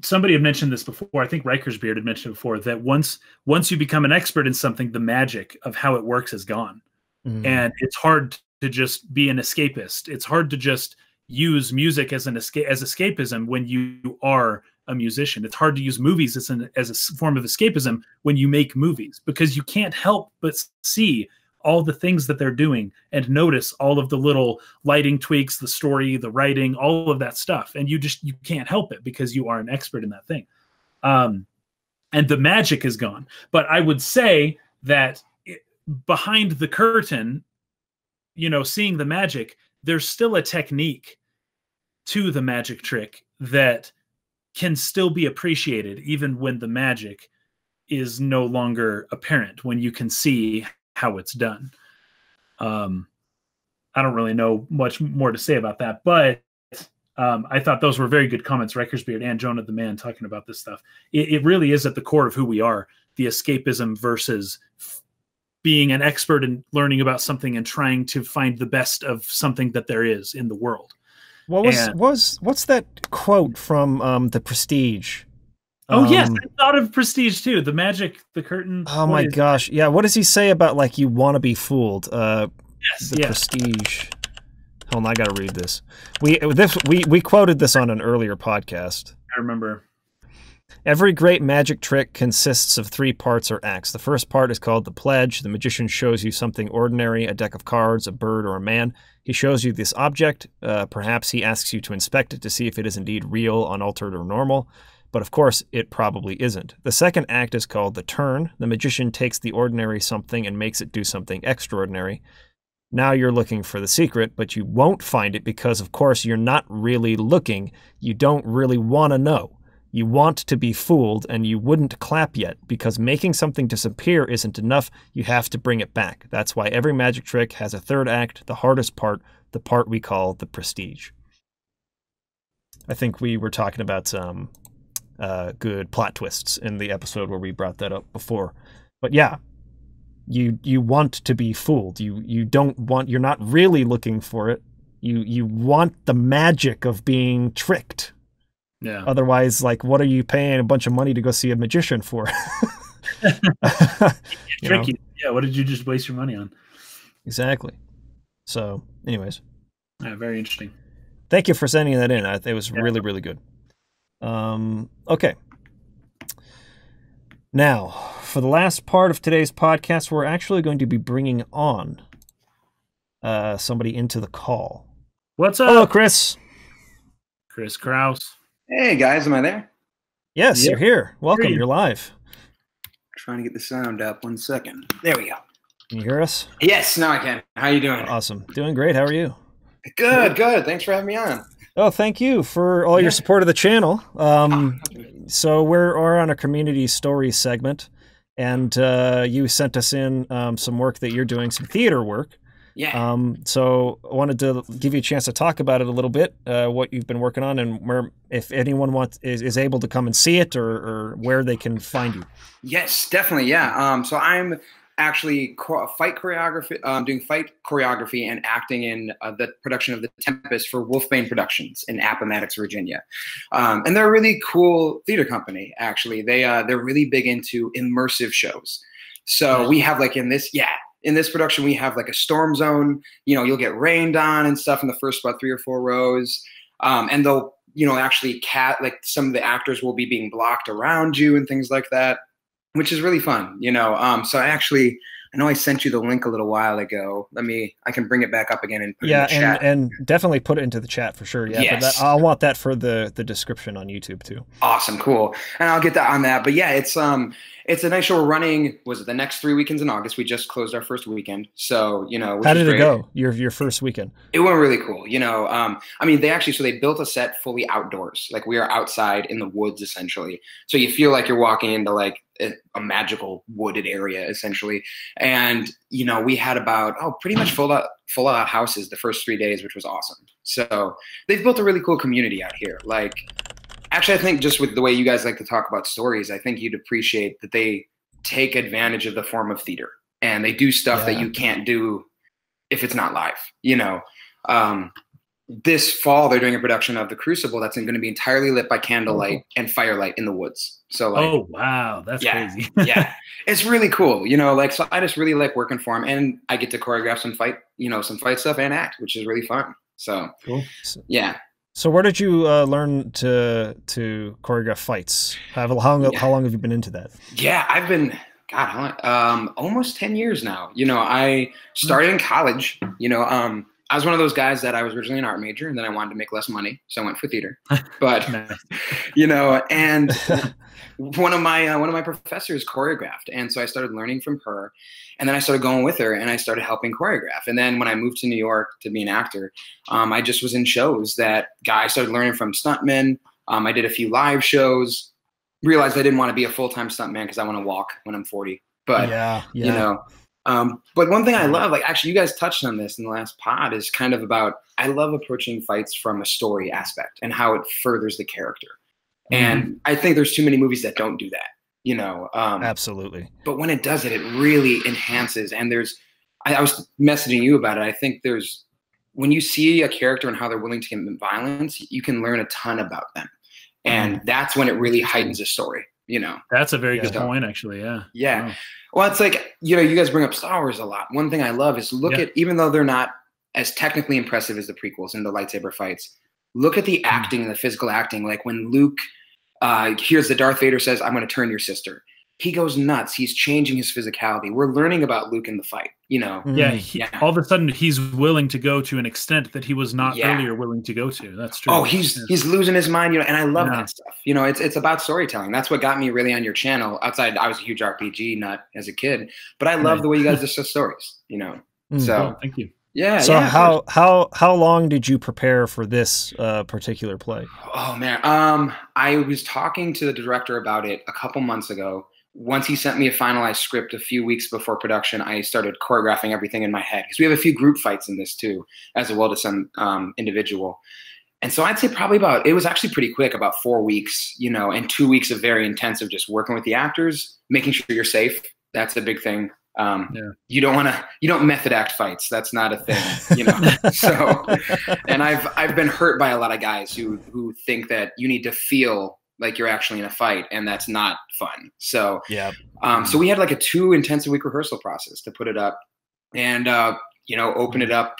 somebody had mentioned this before. I think Rikersbeard had mentioned before that once you become an expert in something, the magic of how it works is gone. And it's hard to just be an escapist. It's hard to just use music as escapism when you are a musician. It's hard to use movies as a form of escapism when you make movies, because you can't help but see all the things that they're doing and notice all of the little lighting tweaks, the story, the writing, all of that stuff. And you can't help it because you are an expert in that thing. And the magic is gone. But I would say that behind the curtain, you know, seeing the magic, there's still a technique to the magic trick that can still be appreciated even when the magic is no longer apparent, when you can see how it's done. I don't really know much more to say about that, but I thought those were very good comments, Rikersbeard and Jonah the Man, talking about this stuff. It really is at the core of who we are, the escapism versus being an expert in learning about something and trying to find the best of something that there is in the world. What's that quote from The Prestige? Oh, yes, I thought of Prestige too. The magic, the curtain. Oh my gosh. Yeah, what does he say about like you want to be fooled? Prestige. Hold on, I got to read this. We quoted this on an earlier podcast. I remember. Every great magic trick consists of 3 parts or acts. The first part is called the pledge. The magician shows you something ordinary, a deck of cards, a bird, or a man. He shows you this object. Perhaps he asks you to inspect it to see if it is indeed real, unaltered, or normal. But of course, it probably isn't. The second act is called the turn. The magician takes the ordinary something and makes it do something extraordinary. Now you're looking for the secret, but you won't find it because, of course, you're not really looking. You don't really want to know. You want to be fooled, and you wouldn't clap yet, because making something disappear isn't enough. You have to bring it back. That's why every magic trick has a third act, the hardest part, the part we call the prestige. I think we were talking about good plot twists in the episode where we brought that up before. But yeah, you want to be fooled. You're not really looking for it. You want the magic of being tricked. Yeah. Otherwise, like, what are you paying a bunch of money to go see a magician for? Tricky. Yeah, what did you just waste your money on? Exactly. So, anyways. Yeah, very interesting. Thank you for sending that in. It was really, really good. Okay. Now, for the last part of today's podcast, we're actually going to be bringing on somebody into the call. What's up? Hello, Chris. Chris Kraus. Hey, guys. Am I there? Yes, you're here. Welcome. You're live. Trying to get the sound up. 1 second. There we go. Can you hear us? Yes, now I can. How you doing? Awesome. Doing great. How are you? Good, good. Thanks for having me on. Oh, thank you for all your support of the channel. So we're on a community stories segment, and you sent us in some work that you're doing, some theater work. Yeah. So I wanted to give you a chance to talk about it a little bit, what you've been working on, and where, if anyone is able to come and see it, or where they can find you. Yes, definitely. Yeah. So I'm actually fight choreography, doing fight choreography and acting in the production of The Tempest for Wolfbane Productions in Appomattox, Virginia. And they're a really cool theater company, actually. They're really big into immersive shows. So we have like in this production, we have like a storm zone. You know, you'll get rained on and stuff in the first about 3 or 4 rows. And they'll, actually like some of the actors will be being blocked around you and things like that, which is really fun, So I know I sent you the link a little while ago. I can bring it back up again and put it in the chat. and definitely put it into the chat for sure. Yeah, yes. But I want that for the description on YouTube too. Awesome, cool. And I'll get that on that. But yeah, it's a nice show. We're running, was it the next 3 weekends in August? We just closed our first weekend. So, how did it go? Your first weekend? It went really cool. They built a set fully outdoors. Like we are outside in the woods essentially. So you feel like you're walking into like a magical wooded area essentially. And, we had about, pretty much full out houses the first 3 days, which was awesome. So they've built a really cool community out here. Like, actually, I think just with the way you guys like to talk about stories, I think you'd appreciate that they take advantage of the form of theater and they do stuff that you can't do if it's not live. This fall, they're doing a production of The Crucible that's going to be entirely lit by candlelight and firelight in the woods. So, like, oh wow, that's crazy. Yeah, it's really cool. So I just really like working for them, and I get to choreograph some fight stuff and act, which is really fun. So, cool. Yeah. So where did you learn to choreograph fights? How long have you been into that? Yeah, I've been, almost 10 years now. I started in college. I was one of those guys that I was originally an art major, and then I wanted to make less money, so I went for theater. But and one of my professors choreographed, and so I started learning from her, and then I started going with her, and I started helping choreograph. And then when I moved to New York to be an actor, I just was in shows that I started learning from stuntmen. I did a few live shows. Realized I didn't want to be a full-time stuntman because I want to walk when I'm 40. But but one thing I love, like actually you guys touched on this in the last pod, is kind of about, I love approaching fights from a story aspect and how it furthers the character. And I think there's too many movies that don't do that, Absolutely. But when it does it, it really enhances. And I was messaging you about it. I think when you see a character and how they're willing to commit violence, you can learn a ton about them. And that's when it really heightens a story, That's a very good point, actually. Yeah. Yeah. Wow. Well, it's like, you guys bring up Star Wars a lot. One thing I love is look at, even though they're not as technically impressive as the prequels and the lightsaber fights, look at the acting and the physical acting. Like when Luke hears that Darth Vader says, "I'm going to turn your sister," he goes nuts. He's changing his physicality. We're learning about Luke in the fight, All of a sudden he's willing to go to an extent that he was not earlier willing to go to. That's true. Oh, he's losing his mind, and I love that stuff. It's about storytelling. That's what got me really on your channel. Outside, I was a huge RPG nut as a kid, but I love the way you guys discuss stories, So thank you. Yeah. So how long did you prepare for this particular play? Oh man, I was talking to the director about it a couple months ago. Once he sent me a finalized script a few weeks before production, I started choreographing everything in my head, because we have a few group fights in this too, as well as some individual. And so I'd say probably it was actually pretty quick, about 4 weeks, and 2 weeks of very intensive just working with the actors, making sure you're safe. That's a big thing. You don't method act fights. That's not a thing, So, and I've been hurt by a lot of guys who think that you need to feel like you're actually in a fight, and that's not fun. So, so we had like a 2 intensive week rehearsal process to put it up, and open it up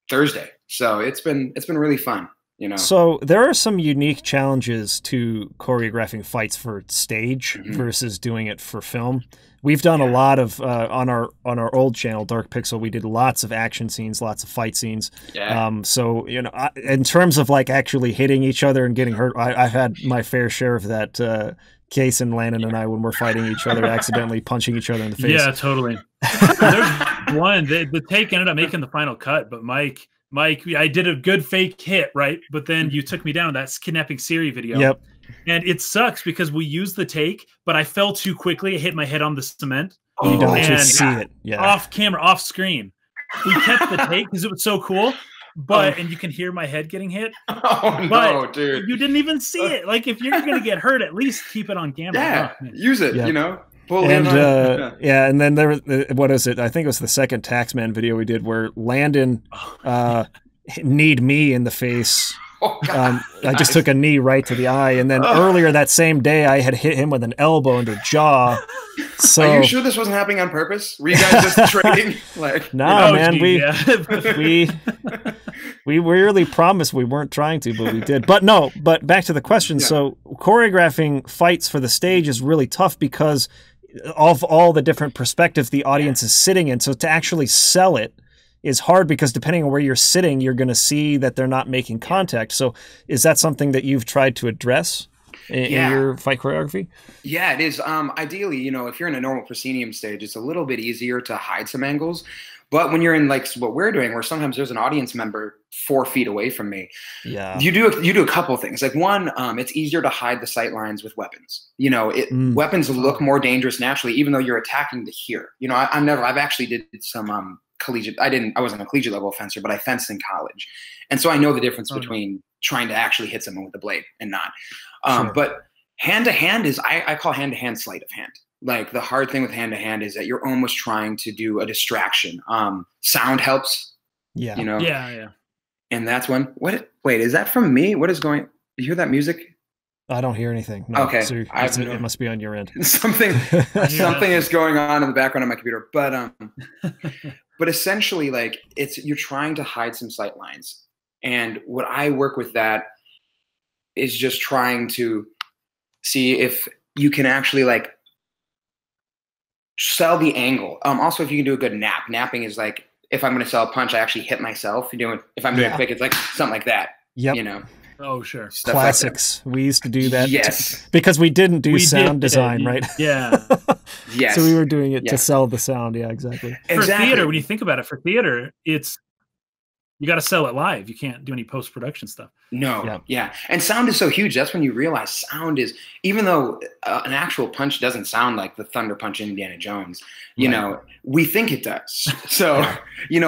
Thursday. So it's been really fun. You know. So there are some unique challenges to choreographing fights for stage versus doing it for film. We've done a lot of on our old channel, Dark Pixel. We did lots of action scenes, lots of fight scenes. Yeah. So in terms of like actually hitting each other and getting hurt, I've had my fair share of that. Case and Landon and I, when we're fighting each other, accidentally punching each other in the face. Yeah, totally. There's one. The take ended up making the final cut, but Mike, I did a good fake hit, right? But then you took me down. That's kidnapping Siri video. Yep. And it sucks because we used the take, but I fell too quickly. I hit my head on the cement. You don't actually see it. Yeah. Off camera, off screen. We kept the take because it was so cool. But and you can hear my head getting hit. Oh no, dude! You didn't even see it. Like if you're gonna get hurt, at least keep it on camera. Yeah, use it. Yep. You know. And and then there was what is it? I think it was the second Taxman video we did where Landon kneed me in the face. Oh, God. I just took a knee right to the eye, and then earlier that same day I had hit him with an elbow in the jaw. So are you sure this wasn't happening on purpose? Were you guys just trading? Like, no, man, we really promised we weren't trying to, but we did. But back to the question. Yeah. So choreographing fights for the stage is really tough because of all the different perspectives the audience is sitting in. So to actually sell it is hard because depending on where you're sitting, you're going to see that they're not making contact. So is that something that you've tried to address in your fight choreography? Yeah, it is. Ideally, if you're in a normal proscenium stage, it's a little bit easier to hide some angles. But when you're in like what we're doing, where sometimes there's an audience member 4 feet away from me, you do a couple of things. Like one, it's easier to hide the sight lines with weapons. Weapons look more dangerous naturally, even though you're attacking the here. I've actually did some collegiate. I wasn't a collegiate level fencer, but I fenced in college, and so I know the difference between trying to actually hit someone with a blade and not. But hand to hand is I call hand to hand sleight of hand. Like the hard thing with hand to hand is that you're almost trying to do a distraction. Sound helps. Yeah. Yeah. And that's when wait, is that from me? What is going? You hear that music? I don't hear anything. No. Okay. So it must be on your end. Something is going on in the background of my computer. But essentially like you're trying to hide some sight lines. And what I work with that is just trying to see if you can actually like sell the angle. Also, if you can do a good nap. Napping is like if I'm going to sell a punch, I actually hit myself. If I'm doing it quick, it's like something like that. Yep. Oh, sure. Stuff classics. Like we used to do that. Yes. Because we didn't do sound design, right? Yeah. Yes. So we were doing it to sell the sound. Yeah, exactly. For theater, when you think about it, for theater, you got to sell it live. You can't do any post-production stuff. No. Yeah. And sound is so huge. That's when you realize sound is, even though an actual punch doesn't sound like the thunder punch in Indiana Jones, we think it does. So, you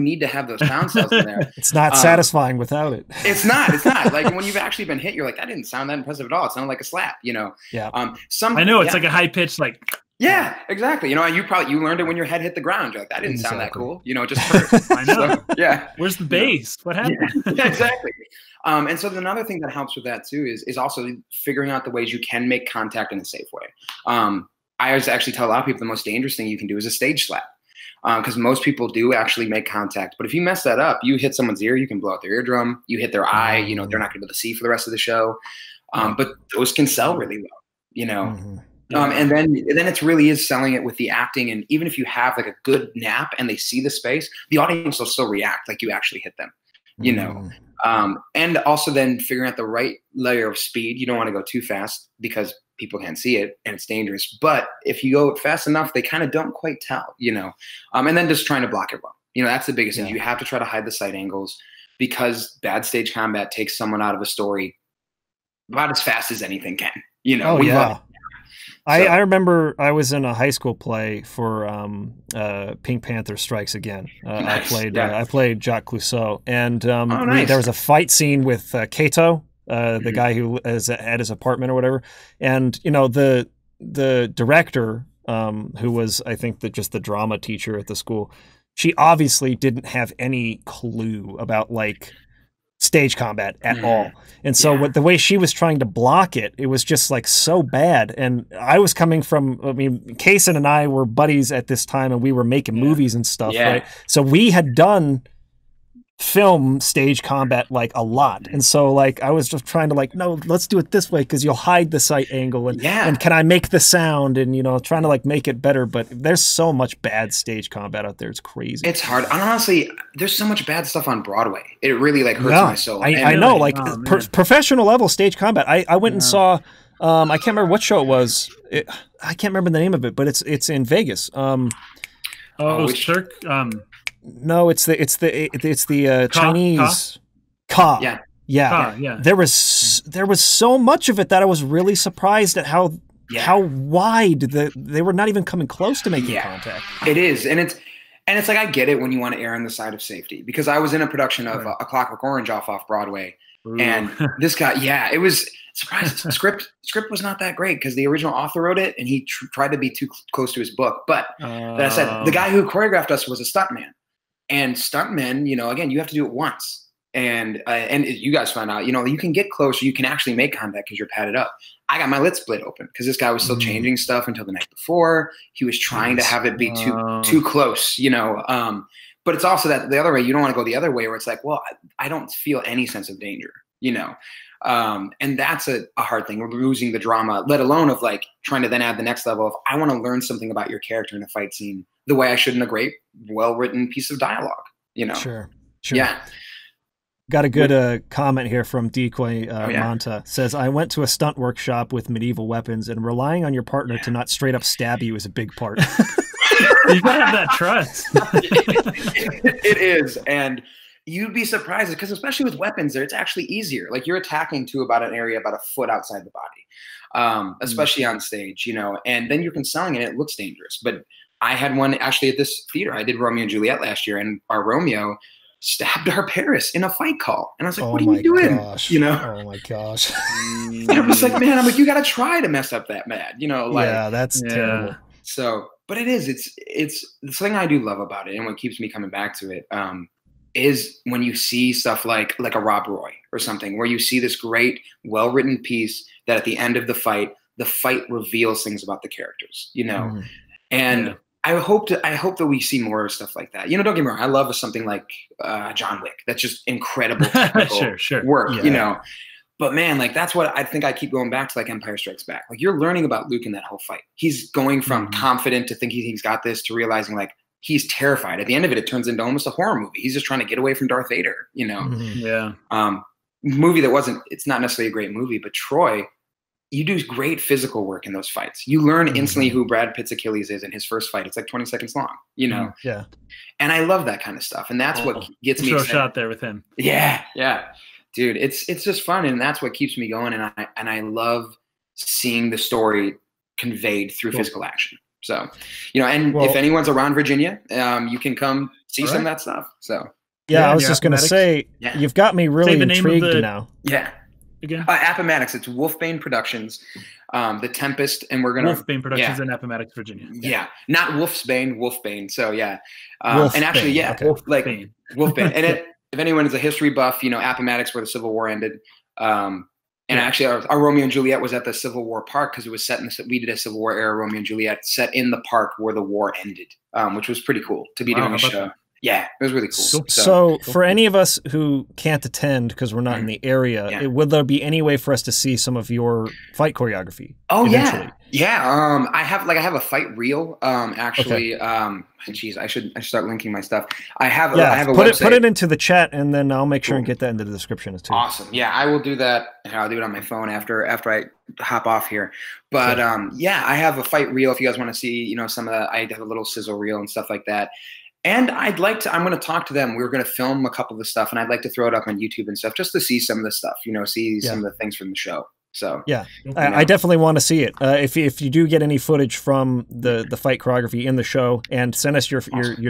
need to have those sound cells in there. It's not satisfying without it. It's not. Like when you've actually been hit, you're like, that didn't sound that impressive at all. It sounded like a slap, Yeah. I know. It's like a high pitch, like. Yeah, exactly. You learned it when your head hit the ground. You're like, that didn't sound that cool. It just hurt. I know. So, yeah. Where's the bass? What happened? Yeah, exactly. And so another thing that helps with that too is also figuring out the ways you can make contact in a safe way. I always actually tell a lot of people the most dangerous thing you can do is a stage slap. Because most people do actually make contact. But if you mess that up, you hit someone's ear, you can blow out their eardrum. You hit their eye, they're not going to be able to see for the rest of the show. But those can sell really well, and then it really is selling it with the acting. And even if you have like a good nap and they see the space, the audience will still react like you actually hit them, and also then figuring out the right layer of speed. You don't want to go too fast because people can't see it and it's dangerous. But if you go fast enough, they kind of don't quite tell, and then just trying to block it well. That's the biggest thing. You have to try to hide the sight angles because bad stage combat takes someone out of a story about as fast as anything can, I remember I was in a high school play for Pink Panther Strikes Again. Nice. I played Jacques Clouseau, and nice. There was a fight scene with Kato, the guy who is at his apartment or whatever, and the director, who was I think just the drama teacher at the school, she obviously didn't have any clue about like stage combat at all. And so the way she was trying to block it, it was just like so bad. And I was coming from, Kaysen and I were buddies at this time and we were making movies and stuff, right? So we had done film stage combat like a lot, and so like I was just trying to like, no, let's do it this way because you'll hide the sight angle, and can I make the sound, and trying to like make it better. But there's so much bad stage combat out there, it's crazy. It's hard, and honestly, there's so much bad stuff on Broadway. It really like hurts my soul. I know, like professional level stage combat. I went and saw. I can't remember what show it was. I can't remember the name of it, but it's in Vegas. Cirque. No, it's the Chinese Ka. Yeah. There was so much of it that I was really surprised at how wide they were not even coming close to making contact. It is, and it's like I get it when you want to err on the side of safety, because I was in a production of A Clockwork Orange off Broadway, and this guy, it was surprising. Script was not that great because the original author wrote it, and he tried to be too close to his book. But that I said, the guy who choreographed us was a stuntman. And stuntmen, again, you have to do it once. And you guys find out, you can get closer. You can actually make contact because you're padded up. I got my lid split open because this guy was still changing stuff until the night before. He was trying to have it be too close, But it's also that the other way, you don't want to go the other way where it's like, well, I don't feel any sense of danger, And that's a hard thing. We're losing the drama, let alone of like trying to then add the next level of, I want to learn something about your character in a fight scene the way I should in a great, well-written piece of dialogue, Sure. Yeah. Got a good comment here from Decoy Manta. Says, I went to a stunt workshop with medieval weapons, and relying on your partner to not straight up stab you is a big part. You gotta have that trust. It is. And you'd be surprised because especially with weapons, it's actually easier. Like you're attacking to about an area about a foot outside the body, especially on stage, and then you're concealing and it looks dangerous. But I had one actually at this theater. I did Romeo and Juliet last year, and our Romeo stabbed our Paris in a fight call. And I was like, what are you doing? Oh my gosh. And I was like, man, you got to try to mess up that mad, that's terrible. So, but it's the thing I do love about it. And what keeps me coming back to it, is when you see stuff like a Rob Roy or something, where you see this great, well-written piece that at the end of the fight reveals things about the characters, and I hope that we see more stuff like that. Don't get me wrong. I love something like John Wick. That's just incredible technical work, But man, like that's what I think I keep going back to, like Empire Strikes Back. Like you're learning about Luke in that whole fight. He's going from confident to thinking he's got this to realizing like he's terrified. At the end of it, it turns into almost a horror movie. He's just trying to get away from Darth Vader, Movie that it's not necessarily a great movie, but Troy, you do great physical work in those fights. You learn instantly who Brad Pitt's Achilles is in his first fight. It's like 20 seconds long, Yeah. And I love that kind of stuff. And that's what gets me excited. Shot there with him. Yeah. Dude, it's just fun, and that's what keeps me going. And I love seeing the story conveyed through physical action. So, if anyone's around Virginia, you can come see some of that stuff. So yeah, I was just gonna say, you've got me really intrigued now. Yeah. Again? Appomattox. It's Wolfbane Productions, The Tempest, and we're gonna Wolfbane Productions in Appomattox, Virginia. Yeah, not Wolfsbane, Wolfbane. So Wolfbane. And actually, Wolfbane. Wolfbane. And if anyone is a history buff, Appomattox, where the Civil War ended. And actually, our Romeo and Juliet was at the Civil War park because it was set we did a Civil War era Romeo and Juliet set in the park where the war ended, which was pretty cool to be doing a show. Yeah, it was really cool. So for any of us who can't attend because we're not in the area, would there be any way for us to see some of your fight choreography? Oh, eventually? Yeah. I have a fight reel. Actually, geez, I should start linking my stuff. I have a website. Put it into the chat, and then I'll make sure and get that into the description too. Awesome. Yeah, I will do that. I'll do it on my phone after I hop off here. But I have a fight reel if you guys want to see, some of I have a little sizzle reel and stuff like that. And I'm going to talk to them. We're going to film a couple of the stuff, and I'd like to throw it up on YouTube and stuff just to see some of the stuff, see some of the things from the show. So yeah, I definitely want to see it. If you do get any footage from the fight choreography in the show, and send us your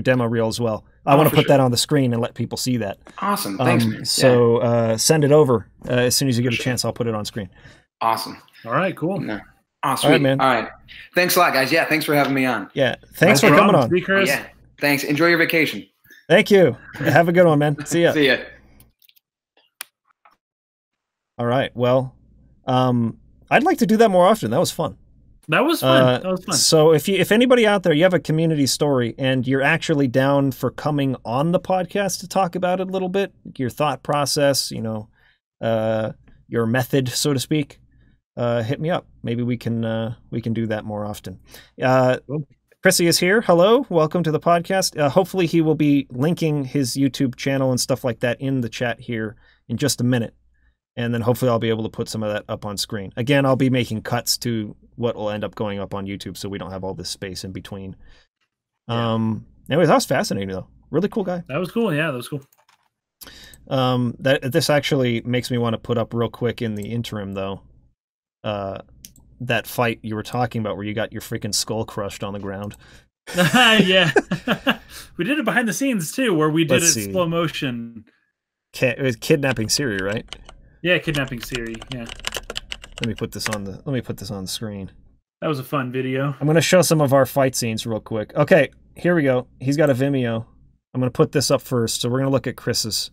demo reel as well. I want to put that on the screen and let people see that. Awesome. Thanks, man. So send it over as soon as you get a chance. I'll put it on screen. Awesome. All right, cool. No. Oh, sweet. All right, man. All right. Thanks a lot, guys. Yeah, thanks for having me on. Yeah, thanks for coming on. Yeah. Thanks. Enjoy your vacation. Thank you. Have a good one, man. See ya. See ya. All right. Well, I'd like to do that more often. That was fun. That was fun. That was fun. So if anybody out there, you have a community story and you're actually down for coming on the podcast to talk about it a little bit, your thought process, you know, your method, so to speak, hit me up. Maybe we can do that more often. Chrissy is here. Hello, welcome to the podcast. Hopefully he will be linking his YouTube channel and stuff like that in the chat here in just a minute. And then hopefully I'll be able to put some of that up on screen. Again, I'll be making cuts to what will end up going up on YouTube so we don't have all this space in between. Yeah. Anyways, that was fascinating, though. Really cool guy. That was cool. Yeah, that was cool. This actually makes me want to put up real quick in the interim, though. That fight you were talking about where you got your freaking skull crushed on the ground. Yeah. We did it behind the scenes, too, where we did slow motion. It was kidnapping Siri, right? Yeah, kidnapping Siri. Yeah. Let me put this on the screen. That was a fun video. I'm going to show some of our fight scenes real quick. Okay, here we go. He's got a Vimeo. I'm going to put this up first. So we're going to look at Chris's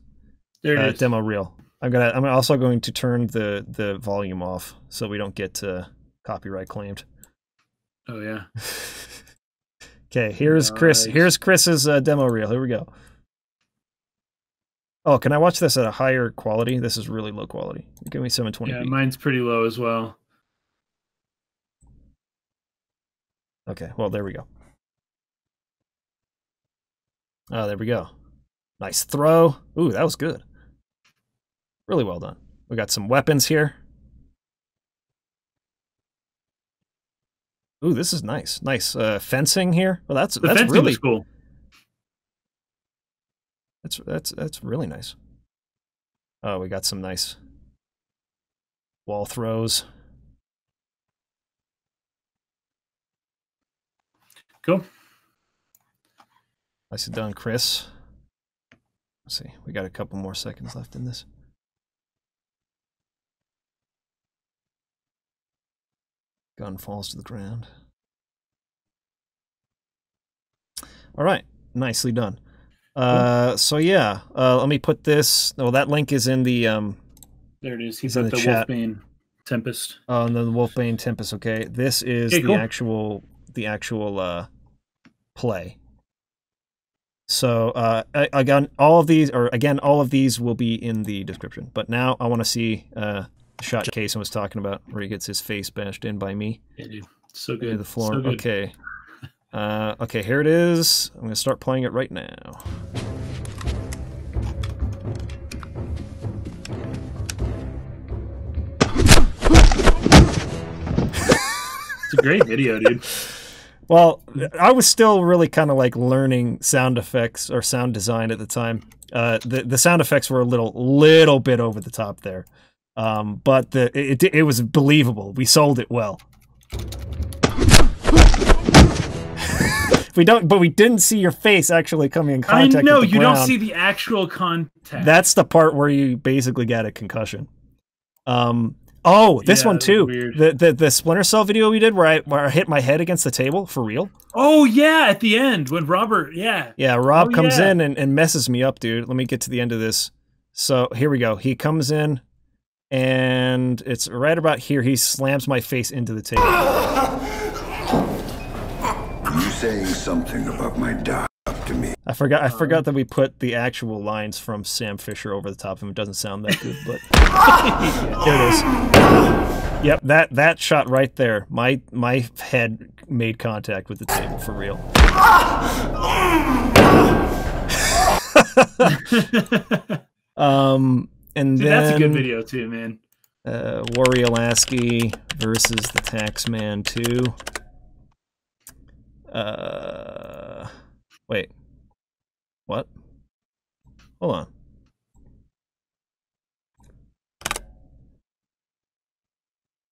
demo reel. I'm also going to turn the volume off so we don't get copyright claimed. Oh yeah. Okay, here's Chris. Here's Chris's demo reel. Here we go. Oh, can I watch this at a higher quality? This is really low quality. Give me 720p. Yeah, mine's pretty low as well. Okay, well, there we go. Oh, there we go. Nice throw. Ooh, that was good. Really well done. We got some weapons here. Ooh, this is nice. Nice fencing here. Well, that's really cool. That's really nice. Oh, we got some nice wall throws. Cool. Nicely done, Chris. Let's see. We got a couple more seconds left in this. Gun falls to the ground. All right. Nicely done. So yeah, let me put this. Oh, that link is in the there it is. He's in the chat. Wolfbane Tempest. Oh, and the Wolfbane Tempest. Okay, this is the actual play. So again, all of these will be in the description. But now I want to see the shot Kason was talking about, where he gets his face bashed in by me. Yeah, dude, so good. The floor. So good. Okay. Okay, here it is. I'm going to start playing it right now. It's a great video, dude. Well, I was still really kind of like learning sound effects or sound design at the time. The sound effects were a little bit over the top there. But it was believable. We sold it well. But we didn't see your face actually coming in contact with the ground. You don't see the actual contact. That's the part where you basically got a concussion. This one too. The Splinter Cell video we did where I hit my head against the table for real. Oh yeah, at the end when Robert, Rob comes in and messes me up, dude. Let me get to the end of this. So here we go. He comes in and it's right about here. He slams my face into the table. You saying something about my dog to me? I forgot that we put the actual lines from Sam Fisher over the top of him. It doesn't sound that good, but there it is. Yep, that shot right there. My head made contact with the table for real. And dude, then that's a good video too, man. Warrior Lasky versus the Taxman 2. Wait. What? Hold on.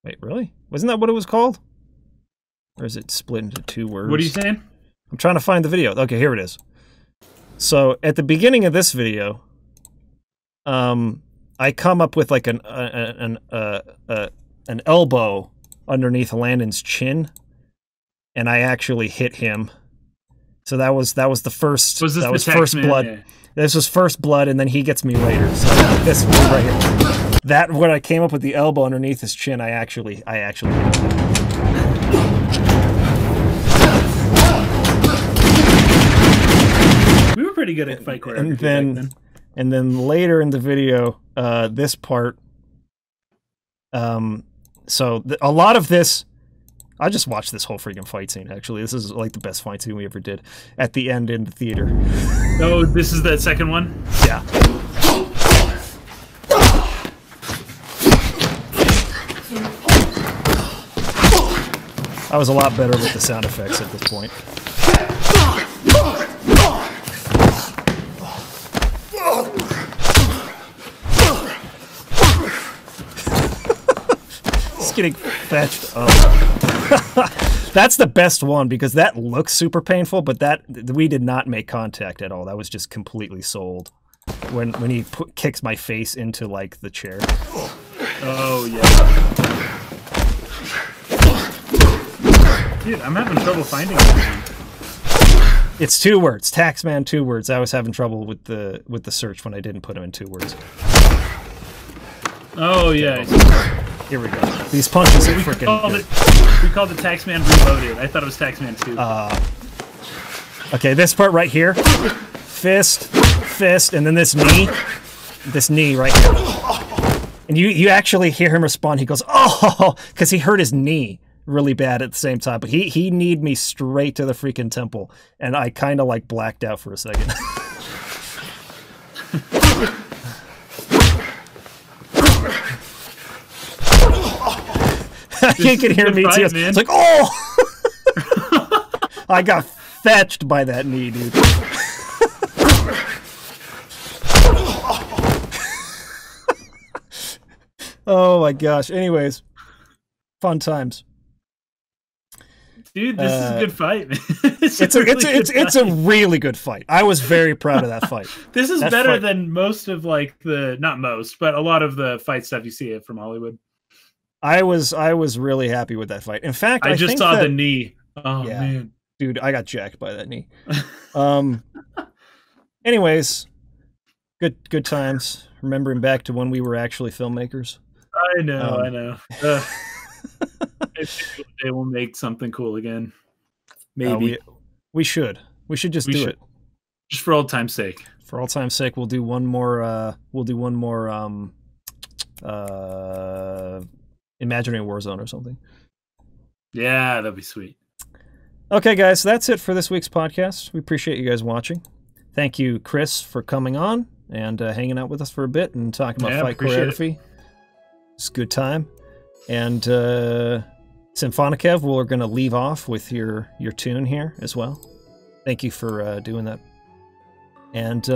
Wait, really? Wasn't that what it was called? Or is it split into two words? What are you saying? I'm trying to find the video. Okay, here it is. So, at the beginning of this video, I come up with like an elbow underneath Landon's chin, and I actually hit him. So that was the first. That was first blood. Yeah. This was first blood, and then he gets me later. So this was right here. That when I came up with the elbow underneath his chin, I actually hit him. pretty good at fight choreography. And then later in the video, this part. So a lot of this, I just watched this whole freaking fight scene. Actually, this is like the best fight scene we ever did at the end in the theater. Oh, this is the second one. Yeah. I was a lot better with the sound effects at this point. Just getting fetched up. That's the best one because that looks super painful, but that we did not make contact at all. That was just completely sold. When he kicks my face into like the chair. Oh yeah. Dude, I'm having trouble finding it. It's 2 words. Taxman, 2 words. I was having trouble with the search when I didn't put them in 2 words. Oh yeah. Here we go. These punches are freaking good. We called it Taxman Reloaded. I thought it was Taxman 2. Okay, this part right here. Fist, and then this knee right here. And you actually hear him respond. He goes, oh, because he hurt his knee really bad at the same time. But he kneed me straight to the freaking temple. And I kind of like blacked out for a second. You can hear me too. It's like, oh! I got fetched by that knee, dude. Oh my gosh. Anyways, fun times. Dude, this is a good fight. It's a really good fight. I was very proud of that fight. This is better than most of like not most, but a lot of the fight stuff you see from Hollywood. I was really happy with that fight. In fact, I just saw the knee. Oh yeah, man, dude, I got jacked by that knee. Anyways, good times. Remembering back to when we were actually filmmakers. I know. They will make something cool again. Maybe we should just do it, just for old time's sake. For old time's sake, we'll do one more. Imaginary Warzone or something. Yeah, that'd be sweet. Okay, guys, that's it for this week's podcast. We appreciate you guys watching. Thank you, Chris, for coming on and hanging out with us for a bit and talking about fight choreography. It's a good time. And Symphonikev, we're going to leave off with your tune here as well. Thank you for doing that. And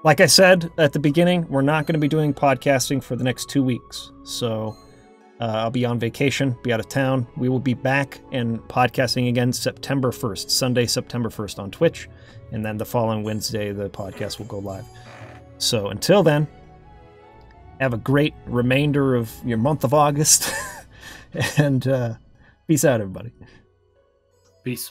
like I said at the beginning, we're not going to be doing podcasting for the next 2 weeks. So I'll be on vacation, be out of town. We will be back and podcasting again September 1st, Sunday, September 1st on Twitch. And then the following Wednesday, the podcast will go live. So until then, have a great remainder of your month of August. And peace out, everybody. Peace.